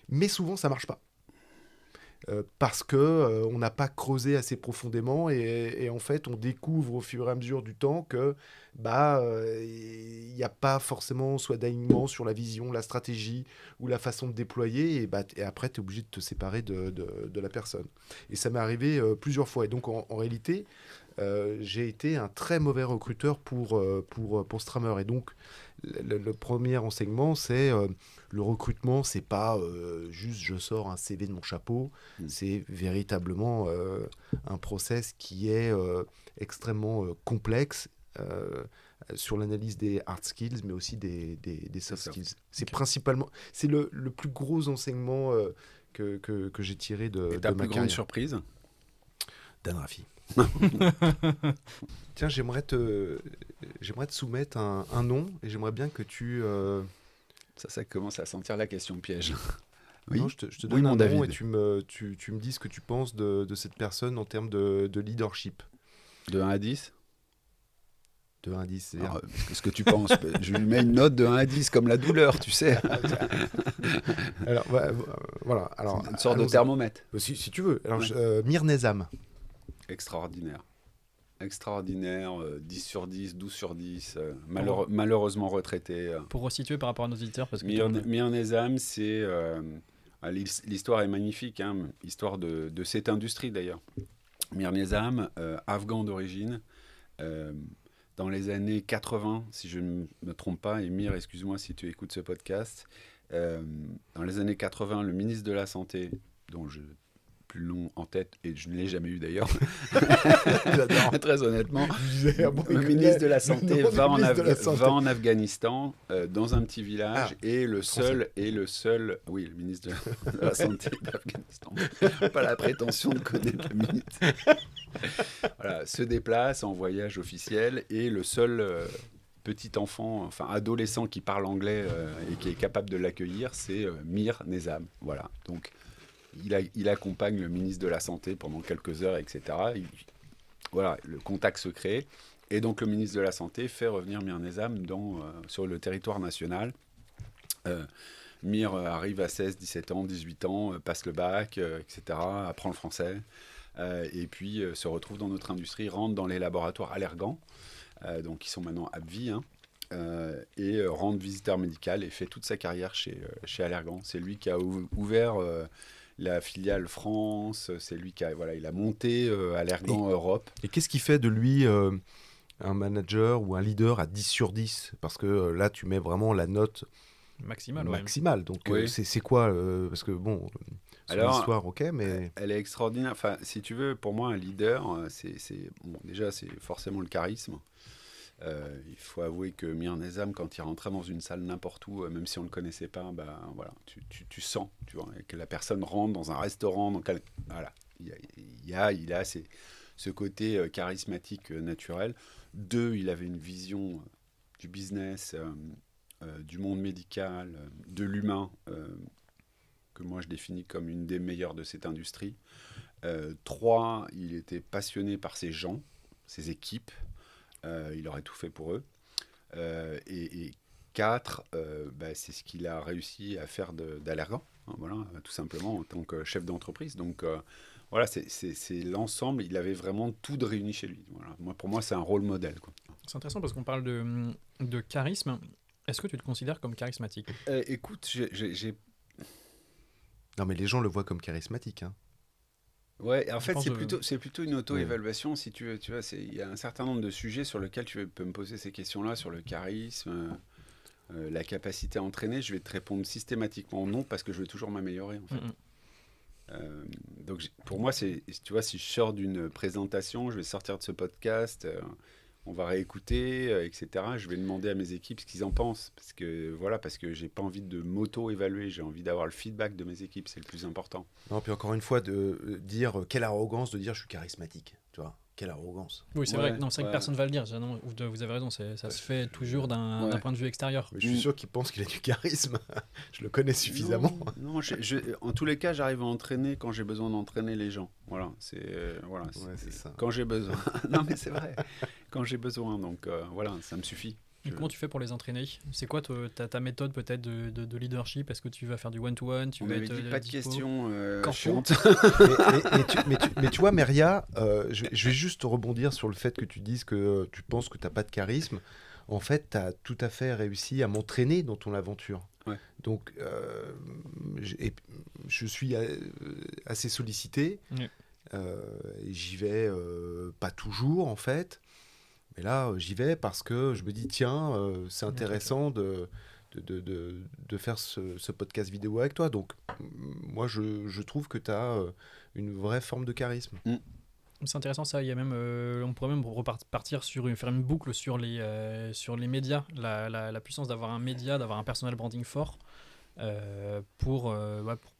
Mais souvent, ça ne marche pas. Parce que on n'a pas creusé assez profondément et en fait, on découvre au fur et à mesure du temps que il n'y a pas forcément soit d'alignement sur la vision, la stratégie ou la façon de déployer et après, tu es obligé de te séparer de la personne. Et ça m'est arrivé plusieurs fois. Et donc, en réalité, j'ai été un très mauvais recruteur pour Strammer. Et donc, le premier enseignement, c'est le recrutement, c'est pas juste je sors un CV de mon chapeau, c'est véritablement un process qui est extrêmement complexe sur l'analyse des hard skills, mais aussi des soft skills. C'est principalement, c'est le plus gros enseignement que j'ai tiré de ma carrière. Et ta plus grande surprise? Dan Raffi. Tiens, j'aimerais te soumettre un nom et j'aimerais bien que tu... Ça commence à sentir la question piège. Oui. Non, je te donne un nom et tu me dis ce que tu penses de cette personne en termes de leadership. De 1 à 10 ? De 1 à 10, c'est-à-dire... Alors, ce que tu penses, je lui mets une note de 1 à 10 comme la douleur, tu sais. Alors, voilà. Alors, c'est une sorte de thermomètre. Si tu veux. Alors, Mir Nezam. Extraordinaire, 10 sur 10, 12 sur 10, malheureusement retraité. Pour resituer par rapport à nos auditeurs, parce que Mir Nezam, c'est... l'histoire est magnifique, hein, histoire de cette industrie d'ailleurs. Mir Nezam, afghan d'origine, dans les années 80, si je ne me trompe pas, et Mir, excuse-moi si tu écoutes ce podcast, dans les années 80, le ministre de la Santé, dont je... plus long en tête, et je ne l'ai jamais eu d'ailleurs, très honnêtement, le ministre de la Santé va en Afghanistan, dans un petit village, et le seul, oui, le ministre de la Santé d'Afghanistan, pas la prétention de connaître le ministre, voilà, se déplace en voyage officiel, et le seul petit enfant, enfin adolescent qui parle anglais et qui est capable de l'accueillir, c'est Mir Nezam, voilà, donc il accompagne le ministre de la Santé pendant quelques heures, etc. Voilà, le contact se crée. Et donc, le ministre de la Santé fait revenir Mir Nezam sur le territoire national. Mir arrive à 16, 17 ans, 18 ans, passe le bac, etc., apprend le français. Et puis, se retrouve dans notre industrie, rentre dans les laboratoires Allergan, donc qui sont maintenant AbbVie, hein, et rentre visiteur médical et fait toute sa carrière chez Allergan. C'est lui qui a ouvert... la filiale France, c'est lui qui a, il a monté Allergan Europe. Et qu'est-ce qui fait de lui un manager ou un leader à 10 sur 10 ? Parce que là, tu mets vraiment la note maximale. Donc, oui. C'est quoi parce que, bon, son histoire, ok, mais... Elle est extraordinaire. Enfin, si tu veux, pour moi, un leader, déjà, c'est forcément le charisme. Il faut avouer que Mir Nezam, quand il rentrait dans une salle n'importe où, même si on ne le connaissait pas, tu sens, tu vois, que la personne rentre dans un restaurant, voilà, il a ce côté charismatique naturel. 2, il avait une vision du business, du monde médical, de l'humain, que moi je définis comme une des meilleures de cette industrie. 3, il était passionné par ses gens, ses équipes. Il aurait tout fait pour eux. Et 4, c'est ce qu'il a réussi à faire d'Allergan, hein, voilà, tout simplement en tant que chef d'entreprise. Donc voilà, c'est l'ensemble. Il avait vraiment tout de réuni chez lui. Voilà. Pour moi, c'est un rôle modèle, quoi. C'est intéressant parce qu'on parle de charisme. Est-ce que tu te considères comme charismatique ? Écoute, j'ai... Non, mais les gens le voient comme charismatique, hein. Ouais, en fait, c'est plutôt une auto-évaluation, ouais. Si tu veux. Tu vois, il y a un certain nombre de sujets sur lesquels tu peux me poser ces questions-là, sur le charisme, la capacité à entraîner. Je vais te répondre systématiquement non, parce que je veux toujours m'améliorer, en fait. Donc, pour moi, tu vois, si je sors d'une présentation, je vais sortir de ce podcast, on va réécouter, etc. Je vais demander à mes équipes ce qu'ils en pensent, parce que j'ai pas envie de m'auto-évaluer, j'ai envie d'avoir le feedback de mes équipes, c'est le plus important. Non, puis encore une fois, de dire quelle arrogance de dire je suis charismatique, tu vois. Quelle arrogance. Oui, c'est vrai. Non, c'est vrai que personne ne va le dire. Non, vous avez raison. Ça se fait toujours d'un point de vue extérieur. Je suis sûr qu'il pense qu'il a du charisme. Je le connais suffisamment. Non, en tous les cas, j'arrive à entraîner quand j'ai besoin d'entraîner les gens. Voilà, c'est ça. Quand j'ai besoin. Non, mais c'est vrai. Quand j'ai besoin, donc voilà, ça me suffit. Et comment tu fais pour les entraîner ? C'est quoi ta méthode peut-être de leadership ? Est-ce que tu vas faire du one-to-one ? On m'avait dit pas de questions chiantes. mais tu vois, Meria, je vais juste rebondir sur le fait que tu dises que tu penses que tu n'as pas de charisme. En fait, tu as tout à fait réussi à m'entraîner dans ton aventure. Ouais. Donc, je suis assez sollicité. Ouais. J'y vais pas toujours, en fait. Mais là, j'y vais parce que je me dis, tiens, c'est intéressant de faire ce podcast vidéo avec toi. Donc, moi, je trouve que tu as une vraie forme de charisme. C'est intéressant ça. Il y a même, on pourrait même repartir faire une boucle sur les médias. La puissance d'avoir un média, d'avoir un personal branding fort pour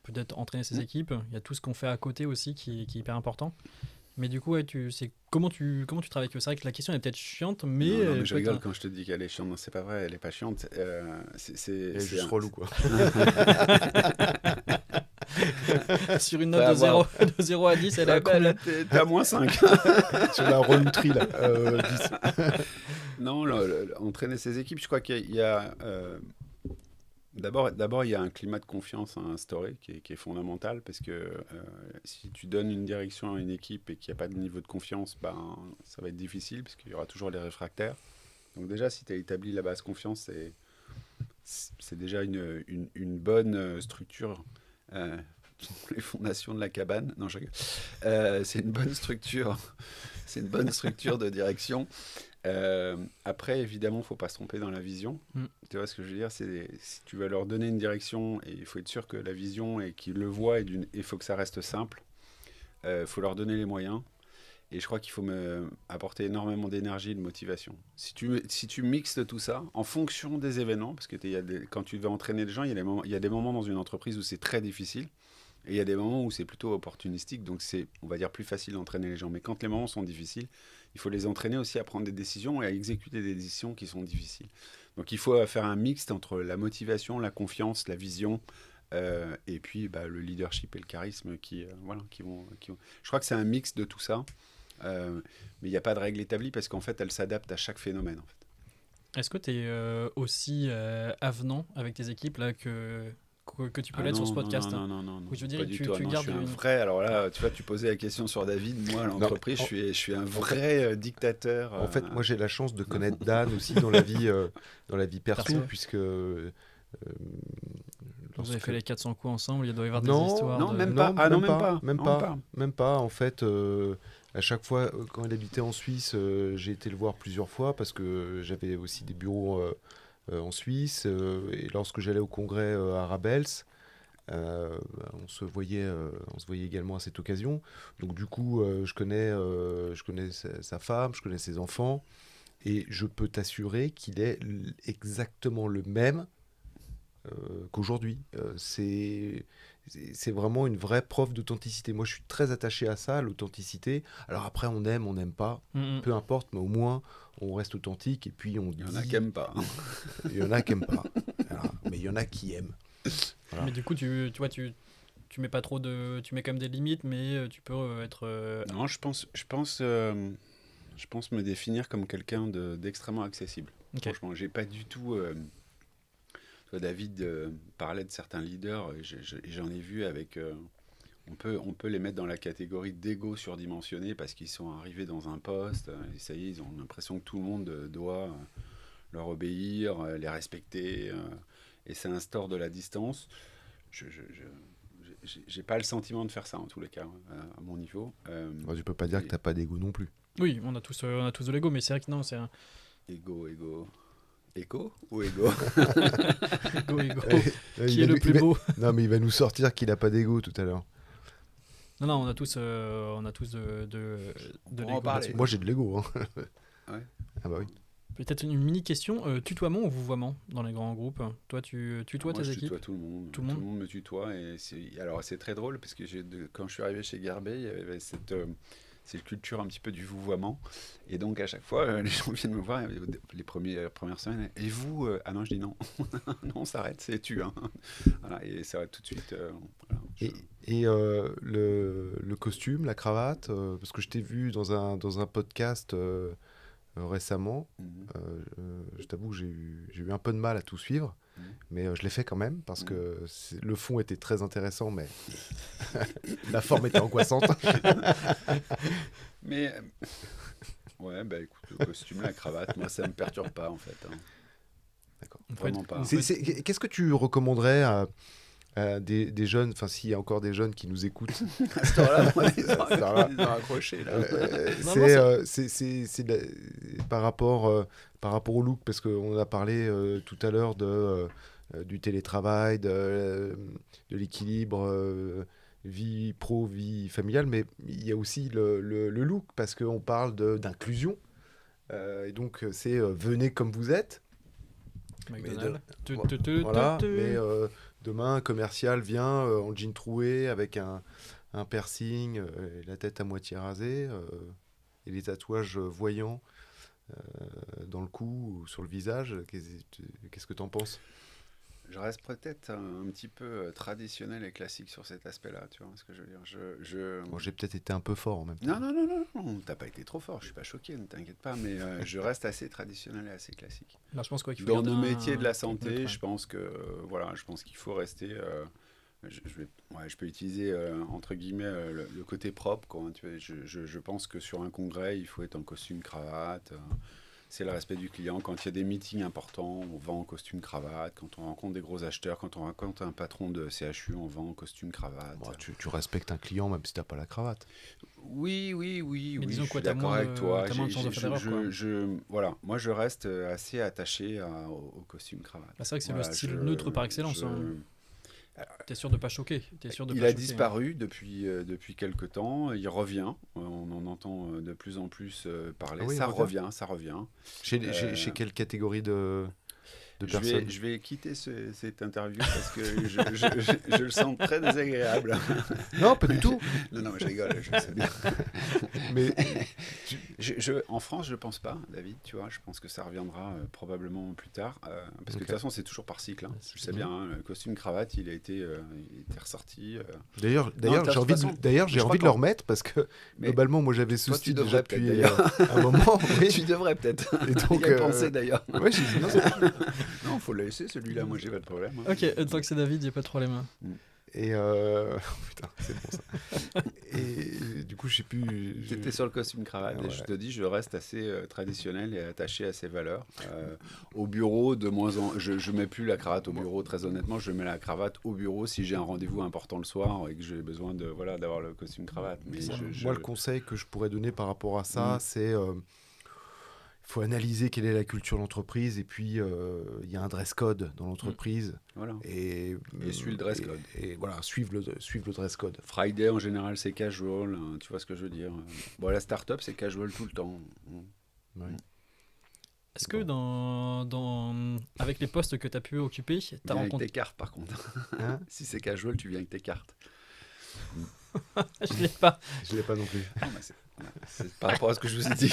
peut-être entraîner ses équipes. Il y a tout ce qu'on fait à côté aussi qui est hyper important. Mais du coup, comment tu travailles avec eux ? C'est vrai que la question est peut-être chiante, mais... Non, mais je rigole quand je te dis qu'elle est chiante. Non, c'est pas vrai, elle est pas chiante. C'est juste relou, quoi. Sur une note de 0 à 10, elle est combien ? T'es à moins 5. Sur la relouterie, là. 10. Non, entraîner ses équipes, je crois qu'il y a... D'abord, il y a un climat de confiance à instaurer qui est fondamental, parce que si tu donnes une direction à une équipe et qu'il n'y a pas de niveau de confiance, ça va être difficile, parce qu'il y aura toujours les réfractaires. Donc déjà, si tu as établi la base confiance, c'est déjà une bonne structure. Les fondations de la cabane. Non, je rigole. C'est une bonne structure. C'est une bonne structure de direction. Après, évidemment, il ne faut pas se tromper dans la vision. Tu vois ce que je veux dire ? Si tu vas leur donner une direction, et il faut être sûr que la vision et qu'ils le voient, il faut que ça reste simple. Il faut leur donner les moyens. Et je crois qu'il faut apporter énormément d'énergie et de motivation. Si tu mixes tout ça, en fonction des événements, parce que quand tu vas entraîner les gens, il y a des moments dans une entreprise où c'est très difficile. Et il y a des moments où c'est plutôt opportunistique, donc c'est, on va dire, plus facile d'entraîner les gens. Mais quand les moments sont difficiles, il faut les entraîner aussi à prendre des décisions et à exécuter des décisions qui sont difficiles. Donc il faut faire un mixte entre la motivation, la confiance, la vision, et puis le leadership et le charisme qui vont... Je crois que c'est un mix de tout ça, mais il n'y a pas de règle établie parce qu'en fait, elle s'adapte à chaque phénomène. En fait. Est-ce que tu es aussi avenant avec tes équipes là, que tu peux l'être sur ce podcast? Non. Oui, je veux dire, pas du tout. Je suis un vrai. Alors là, tu vois, tu posais la question sur David. Moi, à l'entreprise, je suis un vrai dictateur. En fait, moi, j'ai la chance de connaître Dan aussi dans la vie perso, puisque. Vous avez fait les 400 coups ensemble, il doit y avoir des histoires. Non, même pas. Même pas. En fait, à chaque fois, quand il habitait en Suisse, j'ai été le voir plusieurs fois parce que j'avais aussi des bureaux en Suisse. Et lorsque j'allais au congrès à Rabels, on se voyait également à cette occasion. Donc du coup, je connais sa femme, je connais ses enfants. Et je peux t'assurer qu'il est exactement le même qu'aujourd'hui. C'est vraiment une vraie preuve d'authenticité. Moi, je suis très attaché à ça, l'authenticité. Alors après, on aime, on n'aime pas, peu importe, mais au moins, on reste authentique et puis on dit... Il y en a qui n'aiment pas. Il y en a qui n'aiment pas. Voilà. Mais il y en a qui aiment. Voilà. Mais du coup, tu vois, tu mets pas trop de... Tu mets quand même des limites, mais tu peux être... Non, je pense me définir comme quelqu'un d'extrêmement accessible. Okay. Franchement, j'ai pas du tout... David parlait de certains leaders, et j'en ai vu avec... on peut les mettre dans la catégorie d'égo surdimensionné parce qu'ils sont arrivés dans un poste, et ça y est, ils ont l'impression que tout le monde doit leur obéir, les respecter, et ça instaure de la distance. J'ai pas le sentiment de faire ça, en tous les cas, à mon niveau. Tu peux pas dire que t'as pas d'ego non plus. Oui, on a tous de l'ego, mais c'est vrai que non, c'est un... Ego. Écho ou égo? Égo. Qui est le plus beau? Non, mais il va nous sortir qu'il a pas d'ego tout à l'heure. Non, on a tous de l'ego. Moi, j'ai de l'ego. Hein. Ouais. Ah bah oui. Peut-être une mini question, tutoiement ou vouvoiement dans les grands groupes? Toi, tu tutoies Moi, tes je équipes? tutoie tout le monde. Tout le monde me tutoie. Et alors, c'est très drôle parce que quand je suis arrivé chez Gerbet, il y avait cette culture un petit peu du vouvoiement. Et donc, à chaque fois, les gens viennent me voir les premières semaines. Et vous Ah non, je dis non. Non, on s'arrête, c'est tu. Hein. Voilà, et ça va tout de suite. Voilà, Et le costume, la cravate, parce que je t'ai vu dans un podcast récemment. Je t'avoue que j'ai eu un peu de mal à tout suivre, mais je l'ai fait quand même parce que le fond était très intéressant, mais la forme était angoissante. Mais ouais, bah écoute, le costume, la cravate, moi ça me perturbe pas en fait. Hein. D'accord. Vraiment pas. Qu'est-ce que tu recommanderais à des jeunes, enfin s'il y a encore des jeunes qui nous écoutent, À cette heure-là, ils ont accroché là. c'est par rapport au look, parce qu'on a parlé tout à l'heure du télétravail, de l'équilibre vie pro, vie familiale, mais il y a aussi le look, parce qu'on parle d'inclusion, et donc c'est venez comme vous êtes. McDonald's. Voilà, mais demain, un commercial vient en jean troué avec un piercing, et la tête à moitié rasée, et les tatouages voyants dans le cou ou sur le visage. Qu'est-ce que tu en penses ? Je reste peut-être un petit peu traditionnel et classique sur cet aspect-là, tu vois ce que je veux dire. Bon, j'ai peut-être été un peu fort en même temps. Non, t'as pas été trop fort, je suis pas choqué, ne t'inquiète pas, mais je reste assez traditionnel et assez classique. Là, je pense quoi, qu'il faut Dans garder nos métiers de la un santé, neutre, ouais. je pense que je pense qu'il faut rester. Je peux utiliser entre guillemets le côté propre, quoi, hein, tu vois, je pense que sur un congrès, il faut être en costume cravate. C'est le respect du client. Quand il y a des meetings importants, on va en costume cravate. Quand on rencontre des gros acheteurs, quand on rencontre un patron de CHU, on va en costume cravate. Bon, tu respectes un client même si tu n'as pas la cravate. Oui, disons je quoi, suis t'as d'accord moins avec de- toi. t'as moins de chances de faire d'erreur, Voilà, moi je reste assez attaché au costume cravate. Bah, c'est vrai que c'est Voilà, le style neutre par excellence. je- Hein. T'es sûr de pas choquer. Il a disparu depuis quelque temps. Il revient. On en entend de plus en plus parler. Ah oui, ça il revient. Chez quelle catégorie de personnes ? Je vais quitter cette interview parce que je le sens très désagréable. Non, pas du tout. Non, je rigole, je sais bien. Mais En France, je pense pas, David, tu vois. Je pense que ça reviendra probablement plus tard. Parce que de toute façon, c'est toujours par cycle. Hein. Tu sais bien, hein, le costume cravate, il était ressorti. D'ailleurs, de toute façon, j'ai envie de le remettre parce que Mais globalement, moi j'avais toi, souci tu déjà devrais peut-être, depuis d'ailleurs. un moment. Oui. Tu devrais peut-être. Et donc, y a pensé d'ailleurs. Ouais, j'ai dit, non, Non, faut le laisser celui-là. Moi, j'ai pas de problème. Hein. Ok, tant que c'est David, il n'y a pas de problème. Et putain, c'est bon ça. Et du coup, je sais plus. J'étais sur le costume cravate et Ouais. je te dis, je reste assez traditionnel et attaché à ses valeurs. Au bureau, je mets plus la cravate au bureau, très honnêtement. Je mets la cravate au bureau si j'ai un rendez-vous important le soir et que j'ai besoin d'avoir le costume cravate. Mais Moi, le conseil que je pourrais donner par rapport à ça, c'est il faut analyser quelle est la culture de l'entreprise et puis il y a un dress code dans l'entreprise. Voilà. Et suis le dress code. Et voilà, suivre le dress code. Friday, en général, c'est casual. Hein, tu vois ce que je veux dire. Bon, la start-up, c'est casual tout le temps. Ouais. Est-ce que avec les postes que tu as pu occuper, tu as Viens avec rencontré. tes cartes, par contre. Hein Si c'est casual, tu viens avec tes cartes. Je l'ai pas. Je l'ai pas non plus. Non, mais c'est par rapport à ce que je vous ai dit.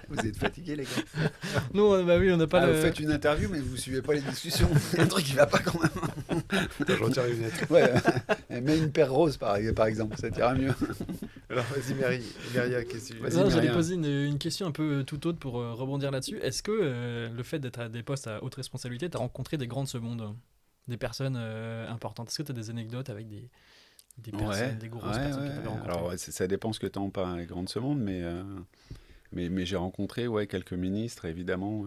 Vous êtes fatigués, les gars. Nous, bah oui, on n'a pas le. Vous faites une interview, mais vous suivez pas les discussions. Il y a un truc qui va pas quand même. Attends, je retire les lunettes. Ouais, mets une paire rose, par exemple, ça t'ira mieux. Alors, vas-y, Myria, qu'est-ce que tu Vas-y, Non, j'allais Myriam. poser une question un peu toute autre pour rebondir là-dessus. Est-ce que le fait d'être à des postes à haute responsabilité, tu as rencontré des grands de ce monde, des personnes importantes? Est-ce que tu as des anecdotes avec des personnes, des grosses personnes que tu avais rencontrées? Alors, ça dépend ce que tu en parles, les grands de ce monde, mais j'ai rencontré quelques ministres, évidemment,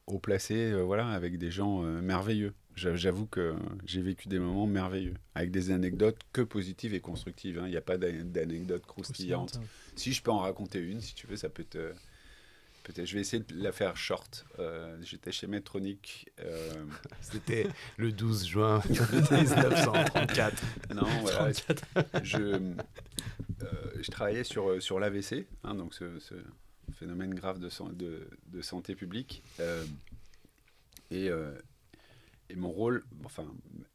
haut placés, avec des gens merveilleux. J'avoue que j'ai vécu des moments merveilleux, avec des anecdotes que positives et constructives. Hein. Il n'y a pas d'anecdotes croustillantes. Si je peux en raconter une, si tu veux, ça peut te... Peut-être, je vais essayer de la faire short. J'étais chez Medtronic. C'était le 12 juin 1934. Non, voilà. Je travaillais sur l'AVC, hein, donc phénomène grave de santé publique. Et mon rôle, enfin,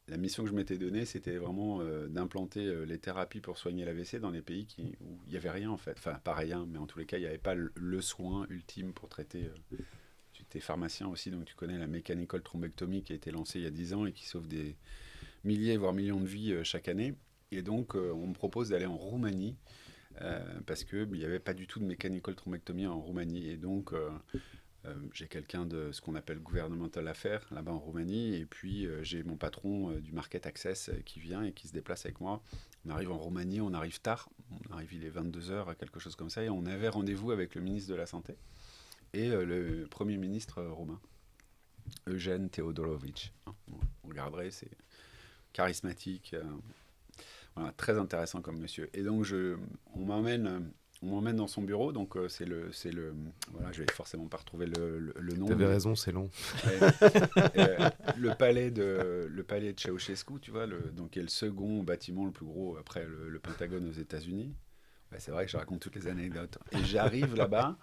la mission que je m'étais donnée, c'était vraiment d'implanter les thérapies pour soigner l'AVC dans les pays où il n'y avait rien en fait. Enfin, pas rien, mais en tous les cas, il n'y avait pas le soin ultime pour traiter. Tu es pharmacien aussi, donc tu connais la mechanical thrombectomie qui a été lancée il y a 10 ans et qui sauve des milliers, voire millions de vies chaque année. Et donc, on me propose d'aller en Roumanie parce qu'il n'y avait pas du tout de mechanical thrombectomie en Roumanie. Et donc, j'ai quelqu'un de ce qu'on appelle Governmental Affairs là-bas en Roumanie. Et puis, j'ai mon patron du Market Access qui vient et qui se déplace avec moi. On arrive en Roumanie, on arrive tard. On arrive, il est 22h, quelque chose comme ça. Et on avait rendez-vous avec le ministre de la Santé et le Premier ministre roumain, Eugen Teodorovic. Vous regarderez, c'est charismatique. Voilà, très intéressant comme monsieur. Et donc, on m'emmène dans son bureau. Donc, c'est le voilà, je vais forcément pas retrouver le nom. T'avais raison, c'est long. Le palais de Ceausescu, tu vois, donc, qui est le second bâtiment le plus gros après le Pentagone aux États-Unis. Ouais, c'est vrai que je raconte toutes les anecdotes. Et j'arrive là-bas.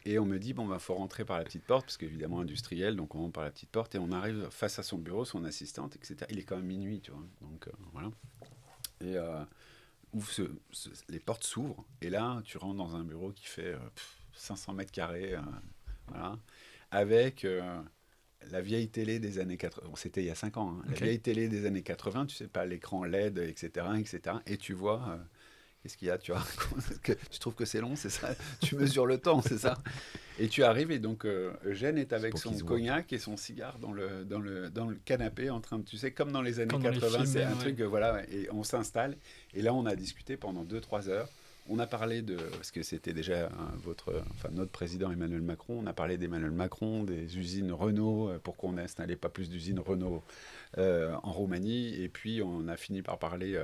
Et on me dit, faut rentrer par la petite porte, parce qu'évidemment, industriel, donc on rentre par la petite porte, et on arrive face à son bureau, son assistante, etc. Il est quand même minuit, tu vois. Donc, voilà. Et les portes s'ouvrent, et là, tu rentres dans un bureau qui fait 500 mètres carrés, voilà, avec la vieille télé des années 80. Bon, c'était il y a 5 ans, hein, la vieille télé des années 80, tu sais pas, l'écran LED, etc., etc. Et tu vois... Qu'est-ce qu'il y a, tu vois, tu trouves que c'est long, c'est ça? Tu mesures le temps, c'est ça? Et tu arrives, et donc Eugène est avec son cognac et son cigare dans le canapé, en train de, tu sais, comme dans les années 80, c'est un truc, voilà, et on s'installe. Et là, on a discuté pendant 2-3 heures. On a parlé parce que c'était déjà notre président Emmanuel Macron, on a parlé d'Emmanuel Macron, des usines Renault, pourquoi on n'installait pas plus d'usines Renault en Roumanie, et puis on a fini par parler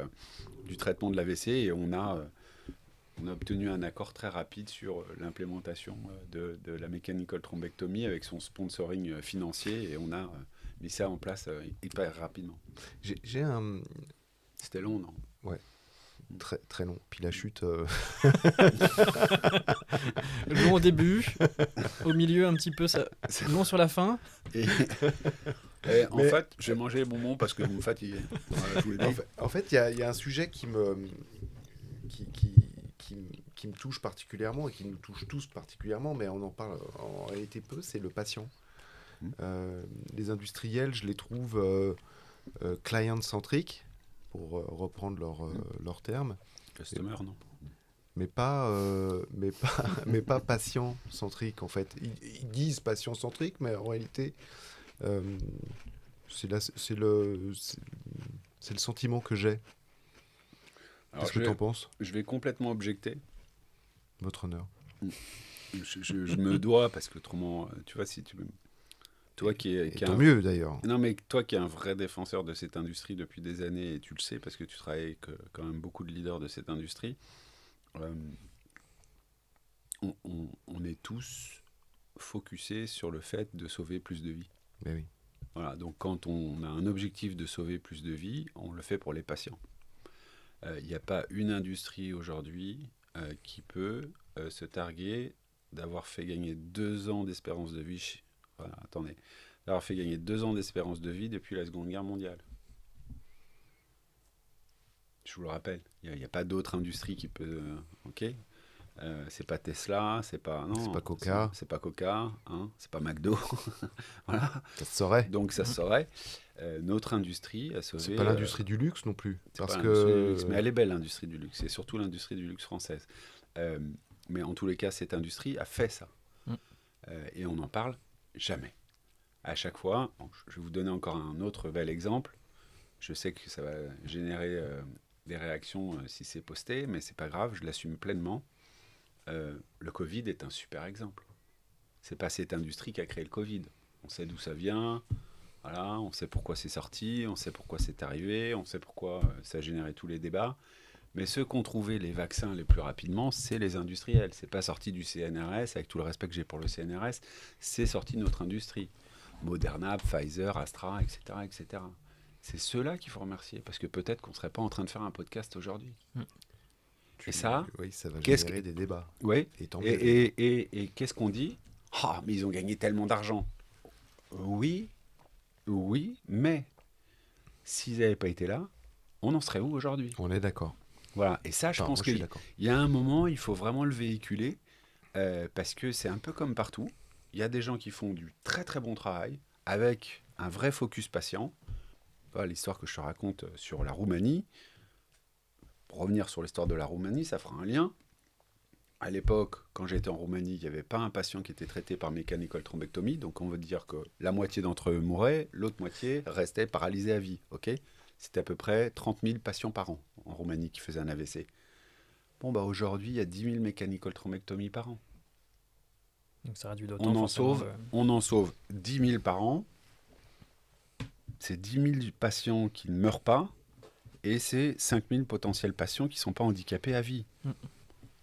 du traitement de l'AVC, et on a obtenu un accord très rapide sur l'implémentation de la mechanical thrombectomie avec son sponsoring financier, et on a mis ça en place hyper rapidement. C'était long, non? Ouais. Très, très long. Puis la chute... long au début, au milieu un petit peu, long sur la fin. Et en fait, j'ai mangé les bonbons parce que vous me fatiguez. Voilà, je vous l'ai dit. En fait, il y a un sujet qui me touche particulièrement et qui nous touche tous particulièrement, mais on en parle en réalité peu, c'est le patient. Les industriels, je les trouve client-centriques, pour reprendre leur terme. Customer, non. Mais pas patient-centrique, en fait. Ils disent patient-centrique, mais en réalité, c'est le sentiment que j'ai. Qu'est-ce que tu en penses? Je vais complètement objecter. Votre honneur. Je me dois, parce que autrement, tu vois, si tu veux... Toi tant mieux d'ailleurs. Non, mais toi qui es un vrai défenseur de cette industrie depuis des années, et tu le sais parce que tu travailles avec quand même beaucoup de leaders de cette industrie, on est tous focusés sur le fait de sauver plus de vies. Mais oui. Voilà, donc quand on a un objectif de sauver plus de vies, on le fait pour les patients. Il n'y a pas une industrie aujourd'hui qui peut se targuer d'avoir fait gagner 2 ans d'espérance de vie. Voilà, attendez, d'avoir fait gagner 2 ans d'espérance de vie depuis la Seconde Guerre mondiale. Je vous le rappelle, il n'y a pas d'autre industrie qui peut... c'est pas Tesla, c'est pas Coca. C'est pas Coca, hein, c'est pas McDo. Voilà. Ça se saurait. Donc ça se saurait. Notre industrie a sauvé... C'est pas l'industrie du luxe non plus. Parce que... luxe, mais elle est belle, l'industrie du luxe. C'est surtout l'industrie du luxe française. Mais en tous les cas, cette industrie a fait ça. Et on en parle jamais. À chaque fois, je vais vous donner encore un autre bel exemple. Je sais que ça va générer des réactions si c'est posté, mais c'est pas grave, je l'assume pleinement. Le Covid est un super exemple. C'est pas cette industrie qui a créé le Covid. On sait d'où ça vient, voilà, on sait pourquoi c'est sorti, on sait pourquoi c'est arrivé, on sait pourquoi ça a généré tous les débats. Mais ceux qui ont trouvé les vaccins les plus rapidement, c'est les industriels. C'est pas sorti du CNRS, avec tout le respect que j'ai pour le CNRS, c'est sorti de notre industrie. Moderna, Pfizer, Astra, etc., etc. C'est ceux-là qu'il faut remercier, parce que peut-être qu'on ne serait pas en train de faire un podcast aujourd'hui. Et ça, oui, ça va qu'est-ce générer des débats. ouais. Et tant mieux. Et qu'est-ce qu'on dit? Ah, mais ils ont gagné tellement d'argent. Oui, oui, mais s'ils n'avaient pas été là, on en serait où aujourd'hui? On est d'accord. Voilà. Et ça, je Enfin, pense moi, je suis qu'il d'accord. y a un moment, il faut vraiment le véhiculer parce que c'est un peu comme partout. Il y a des gens qui font du très très bon travail avec un vrai focus patient. Voilà, l'histoire que je te raconte sur la Roumanie. Pour revenir sur l'histoire de la Roumanie, ça fera un lien. À l'époque, quand j'étais en Roumanie, il n'y avait pas un patient qui était traité par mechanical thrombectomie. Donc on veut dire que la moitié d'entre eux mouraient, l'autre moitié restait paralysée à vie. Okay, c'était à peu près 30 000 patients par an en Roumanie qui faisaient un AVC. Bon, bah aujourd'hui, il y a 10 000 mechanical thrombectomies par an. Donc ça réduit d'autant. On en sauve 10 000 par an. C'est 10 000 patients qui ne meurent pas. Et c'est 5 000 potentiels patients qui ne sont pas handicapés à vie.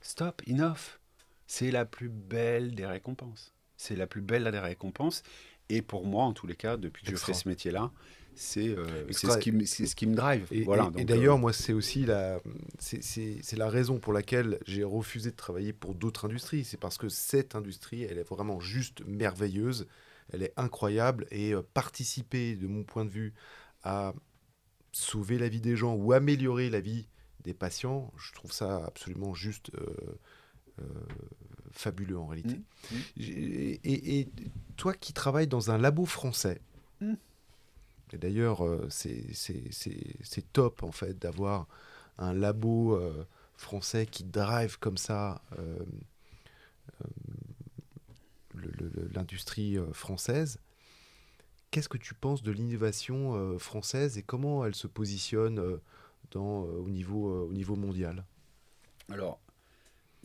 Stop, enough. C'est la plus belle des récompenses. C'est la plus belle des récompenses. Et pour moi, en tous les cas, depuis que je fais ce métier-là, c'est ce qui me drive. Et, voilà, et d'ailleurs, moi, c'est aussi c'est la raison pour laquelle j'ai refusé de travailler pour d'autres industries. C'est parce que cette industrie, elle est vraiment juste merveilleuse. Elle est incroyable. Et participer, de mon point de vue, à sauver la vie des gens ou améliorer la vie des patients, je trouve ça absolument juste fabuleux en réalité. Et toi qui travailles dans un labo français, et d'ailleurs c'est top en fait d'avoir un labo français qui drive comme ça l'industrie française. Qu'est-ce que tu penses de l'innovation française et comment elle se positionne au niveau mondial? Alors,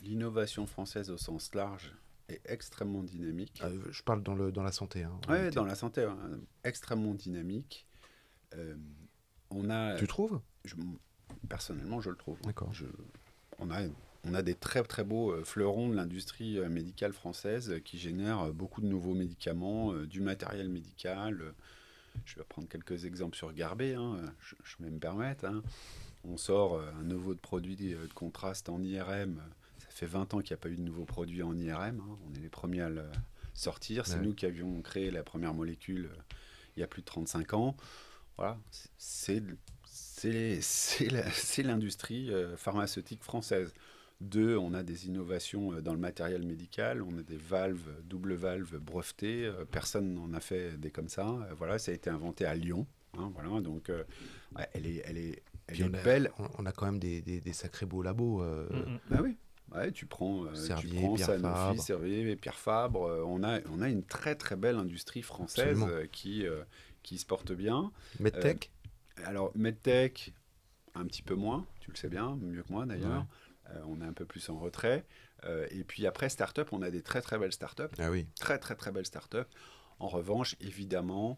l'innovation française au sens large est extrêmement dynamique. Je parle dans la santé. Hein, oui, dans la santé, extrêmement dynamique. Tu trouves? Personnellement, je le trouve. D'accord. On a des très très beaux fleurons de l'industrie médicale française qui génèrent beaucoup de nouveaux médicaments, du matériel médical. Je vais prendre quelques exemples sur Garbet, hein, je vais me permettre. Hein. On sort un nouveau produit de contraste en IRM. Ça fait 20 ans qu'il n'y a pas eu de nouveau produit en IRM. Hein. On est les premiers à le sortir. C'est nous qui avions créé la première molécule il y a plus de 35 ans. Voilà, c'est l'industrie pharmaceutique française. On a des innovations dans le matériel médical, on a des valves, double valves brevetées, personne n'en a fait des comme ça. Voilà, ça a été inventé à Lyon. Hein, voilà, donc elle est belle. On a quand même des sacrés beaux labos. Bah oui. Ouais, tu prends Sanofi, Servier, Pierre Fabre. On a une très très belle industrie française qui se porte bien. Medtech. Alors Medtech, un petit peu moins, tu le sais bien, mieux que moi d'ailleurs. Ouais. On est un peu plus en retrait. Et puis après, start-up, on a des très très belles start-up. Ah oui. Très très très belles start-up. En revanche, évidemment,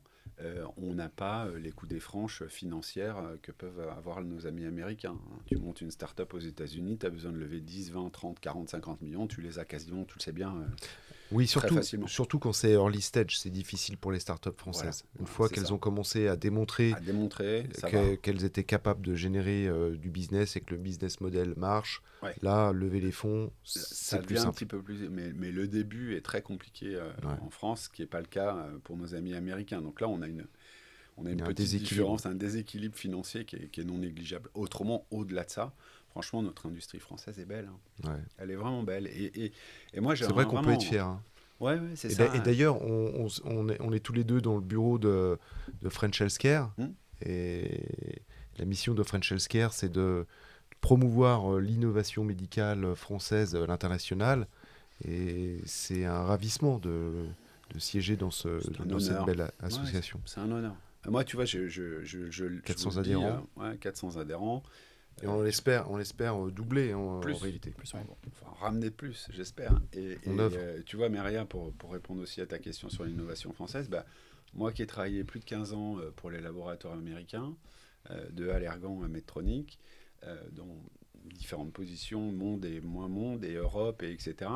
on n'a pas les coups des franches financières que peuvent avoir nos amis américains. Tu montes une start-up aux États-Unis, tu as besoin de lever 10, 20, 30, 40, 50 millions, tu les as quasiment, tu le sais bien. Oui, surtout quand c'est early stage, c'est difficile pour les startups françaises. Une fois qu'elles ont commencé à démontrer qu'elles étaient capables de générer du business et que le business model marche, là, lever les fonds, c'est plus simple. Un petit peu plus, mais le début est très compliqué en France, ce qui n'est pas le cas pour nos amis américains. Donc là, on a une petite différence, un déséquilibre financier qui est non négligeable. Autrement, au-delà de ça, franchement, notre industrie française est belle. Hein. Ouais. Elle est vraiment belle. Et moi, c'est vrai qu'on peut être fiers. Hein. Ouais, c'est ça. Et d'ailleurs, on est tous les deux dans le bureau de French Healthcare. Et la mission de French Healthcare, c'est de promouvoir l'innovation médicale française à l'international. Et c'est un ravissement de siéger dans cette belle association. Ouais, c'est un honneur. Moi, tu vois, je 400 adhérents. 400 adhérents. Et on espère doubler en réalité. Enfin, ramener plus, j'espère. Et tu vois, Maria, pour répondre aussi à ta question sur l'innovation française, moi qui ai travaillé plus de 15 ans pour les laboratoires américains, de Allergan à Medtronic, dans différentes positions, monde et moins monde, et Europe, et etc.,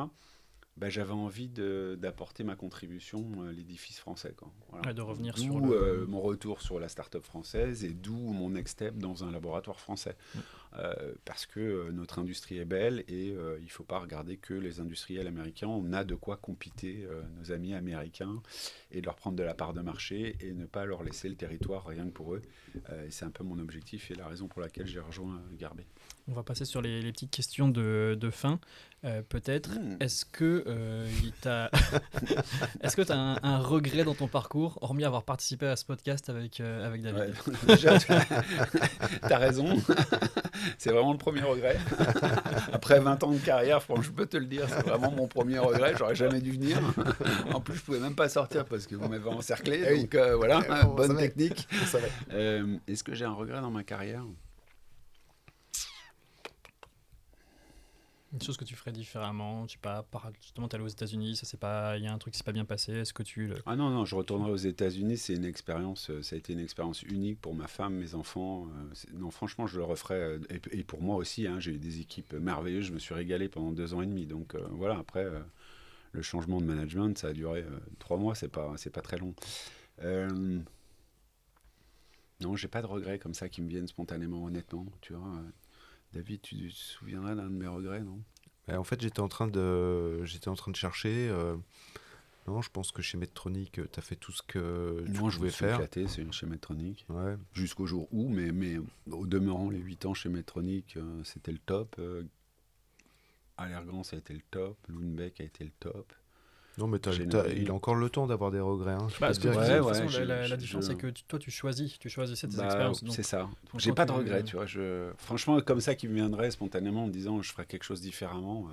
j'avais envie d'apporter ma contribution à l'édifice français. Quoi. Voilà. De revenir sur mon retour sur la start-up française et d'où mon next step dans un laboratoire français. parce que notre industrie est belle et il ne faut pas regarder que les industriels américains. On a de quoi compiter nos amis américains et de leur prendre de la part de marché et ne pas leur laisser le territoire rien que pour eux. Et c'est un peu mon objectif et la raison pour laquelle j'ai rejoint Garbé. On va passer sur les petites questions de fin. Peut-être, est-ce que tu as un regret dans ton parcours, hormis avoir participé à ce podcast avec David? Ouais, déjà, tu as raison. C'est vraiment le premier regret. Après 20 ans de carrière, franchement, je peux te le dire, c'est vraiment mon premier regret. J'aurais jamais dû venir. En plus, je pouvais même pas sortir parce que vous m'avez encerclé. Donc voilà, bonne technique. Est-ce que j'ai un regret dans ma carrière ? Une chose que tu ferais différemment, je sais pas, justement tu es allé aux États-Unis, il y a un truc qui s'est pas bien passé, est-ce que tu Ah non, je retournerai aux États-Unis, c'est une expérience, ça a été une expérience unique pour ma femme, mes enfants. Non, franchement, je le referais et pour moi aussi, hein, j'ai eu des équipes merveilleuses, je me suis régalé pendant 2 ans et demi. Donc voilà, après le changement de management, ça a duré 3 mois, c'est pas très long. Non, j'ai pas de regrets comme ça qui me viennent spontanément, honnêtement, tu vois. David, tu te souviendras d'un de mes regrets, non ? En fait, j'étais en train de chercher. Non, je pense que chez Medtronic, tu as fait tout ce que tu pouvais faire. Éclaté, c'est chez Medtronic. Ouais. Jusqu'au jour où, mais au demeurant, les 8 ans chez Medtronic, c'était le top. Allergan, ça a été le top. Lundbeck a été le top. Non, mais il a encore le temps d'avoir des regrets. Hein, parce que la différence, c'est que toi, tu choisissais tes expériences. C'est ça. J'ai pas de regrets, tu vois. Franchement, comme ça qui me viendrait spontanément en me disant je ferais quelque chose différemment.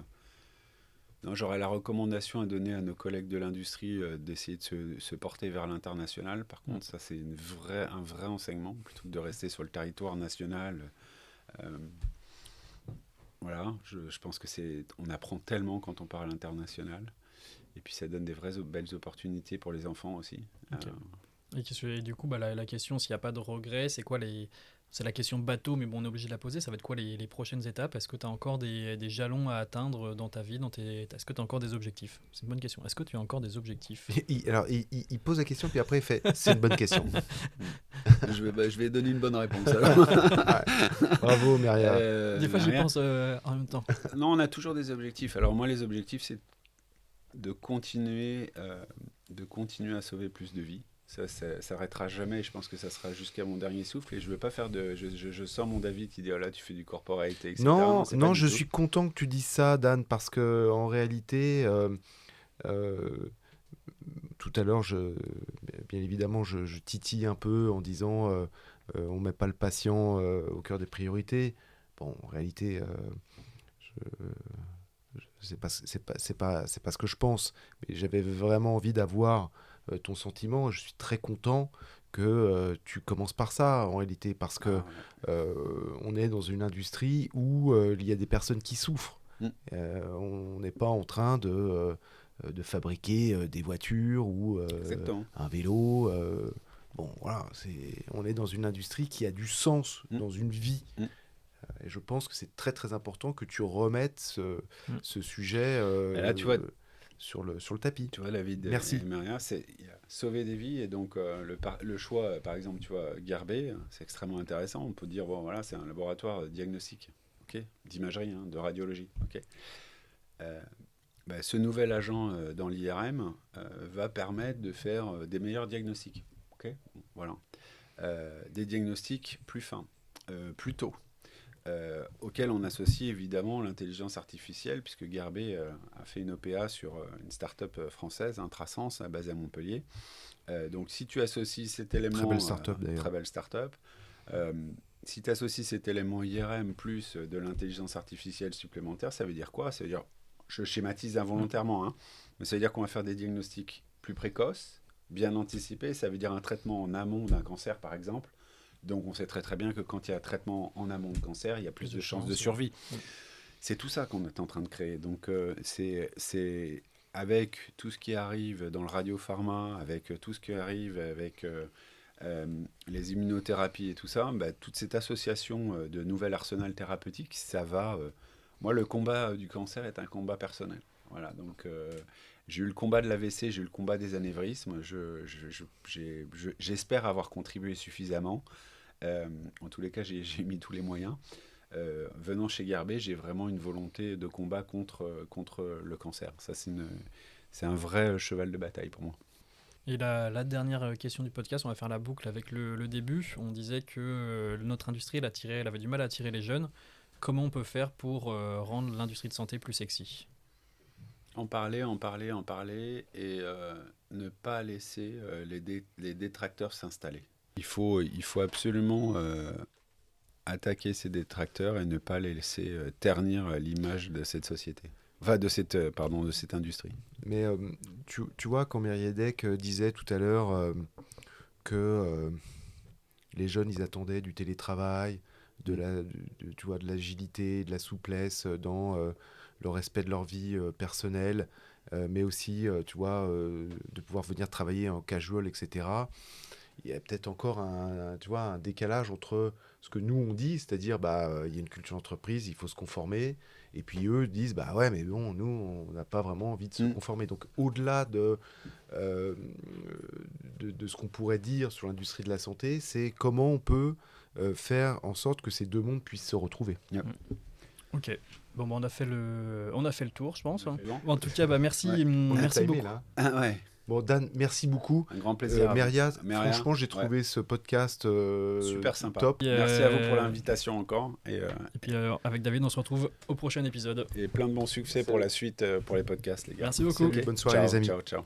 Non, j'aurais la recommandation à donner à nos collègues de l'industrie d'essayer de se porter vers l'international. Par contre, ça, c'est un vrai enseignement plutôt que de rester sur le territoire national. Voilà, je pense que on apprend tellement quand on part à l'international. Et puis ça donne des vraies belles opportunités pour les enfants aussi. Okay. Et du coup, la question, s'il n'y a pas de regrets, c'est quoi c'est la question bateau, mais bon, on est obligé de la poser. Ça va être quoi les prochaines étapes ? Est-ce que tu as encore des jalons à atteindre dans ta vie Est-ce que tu as encore des objectifs ? C'est une bonne question. Est-ce que tu as encore des objectifs ? Il pose la question, puis après il fait c'est une bonne question. Je vais donner une bonne réponse. Alors. Ouais. Bravo, Myria. Des fois, j'y pense en même temps. Non, on a toujours des objectifs. Alors moi, les objectifs, c'est de continuer à sauver plus de vies. Ça s'arrêtera jamais. Je pense que ça sera jusqu'à mon dernier souffle. Et je veux pas faire de. Je sens mon David qui dit oh là, tu fais du corporate, etc. Non, je suis content que tu dises ça, Dan, parce que en réalité, tout à l'heure, bien évidemment, je titille un peu en disant on met pas le patient au cœur des priorités. Bon, en réalité, c'est pas ce que je pense, mais j'avais vraiment envie d'avoir ton sentiment. Je suis très content que tu commences par ça en réalité, parce que on est dans une industrie où il y a des personnes qui souffrent. On n'est pas en train de fabriquer des voitures ou un vélo. Bon, voilà, on est dans une industrie qui a du sens dans une vie. Et je pense que c'est très très important que tu remettes ce sujet là, tu vois, sur le tapis. Tu vois, la vie de Myria, c'est sauver des vies. Et donc, le choix, par exemple, tu vois, Garbé, c'est extrêmement intéressant. On peut dire, bon, voilà, c'est un laboratoire diagnostique, d'imagerie, de radiologie. Ce nouvel agent dans l'IRM va permettre de faire des meilleurs diagnostics. Voilà. Des diagnostics plus fins, plus tôt. Auquel on associe évidemment l'intelligence artificielle, puisque Garbé a fait une OPA sur une start-up française, Intrasens, basée à Montpellier. Donc si tu associes cet élément... Très belle start-up d'ailleurs. Très belle start-up. Si tu associes cet élément IRM plus de l'intelligence artificielle supplémentaire, ça veut dire quoi ? Ça veut dire, je schématise involontairement, mais ça veut dire qu'on va faire des diagnostics plus précoces, bien anticipés. Ça veut dire un traitement en amont d'un cancer, par exemple. Donc on sait très très bien que quand il y a un traitement en amont de cancer, il y a plus de chances de survie. C'est tout ça qu'on est en train de créer. Donc c'est avec tout ce qui arrive dans le radiopharma, avec tout ce qui arrive avec les immunothérapies et tout ça, toute cette association de nouvel arsenal thérapeutique, ça va... moi, le combat du cancer est un combat personnel. Voilà, donc... j'ai eu le combat de l'AVC, j'ai eu le combat des anévrismes. J'espère avoir contribué suffisamment. En tous les cas, j'ai mis tous les moyens. venant chez Gerbet, j'ai vraiment une volonté de combat contre le cancer. Ça, c'est un vrai cheval de bataille pour moi. Et la dernière question du podcast, on va faire la boucle avec le début. On disait que notre industrie, elle avait du mal à attirer les jeunes. Comment on peut faire pour rendre l'industrie de santé plus sexy ? En parler et ne pas laisser les détracteurs s'installer. Il faut absolument attaquer ces détracteurs et ne pas les laisser ternir l'image de cette société. Enfin, de cette industrie. Mais tu vois, quand Mériadec disait tout à l'heure que les jeunes, ils attendaient du télétravail, de l'agilité, de la souplesse dans le respect de leur vie personnelle, mais aussi, de pouvoir venir travailler en casual, etc. Il y a peut-être encore un décalage entre ce que nous on dit, c'est-à-dire il y a une culture d'entreprise, il faut se conformer, et puis eux disent ouais mais bon, nous on n'a pas vraiment envie de se conformer. Donc au-delà de ce qu'on pourrait dire sur l'industrie de la santé, c'est comment on peut faire en sorte que ces deux mondes puissent se retrouver. Yep. Ok. Bon, on a fait le tour, je pense. En tout cas, merci, ouais. Merci beaucoup. Là. Ah ouais. Bon, Dan, merci beaucoup. Un grand plaisir. Myria, franchement, j'ai trouvé ce podcast super sympa. Top. Merci à vous pour l'invitation encore. Et puis, avec David, on se retrouve au prochain épisode. Et plein de bons succès pour la suite, pour les podcasts, les gars. Merci beaucoup. Salut, bonne soirée, les amis. Ciao.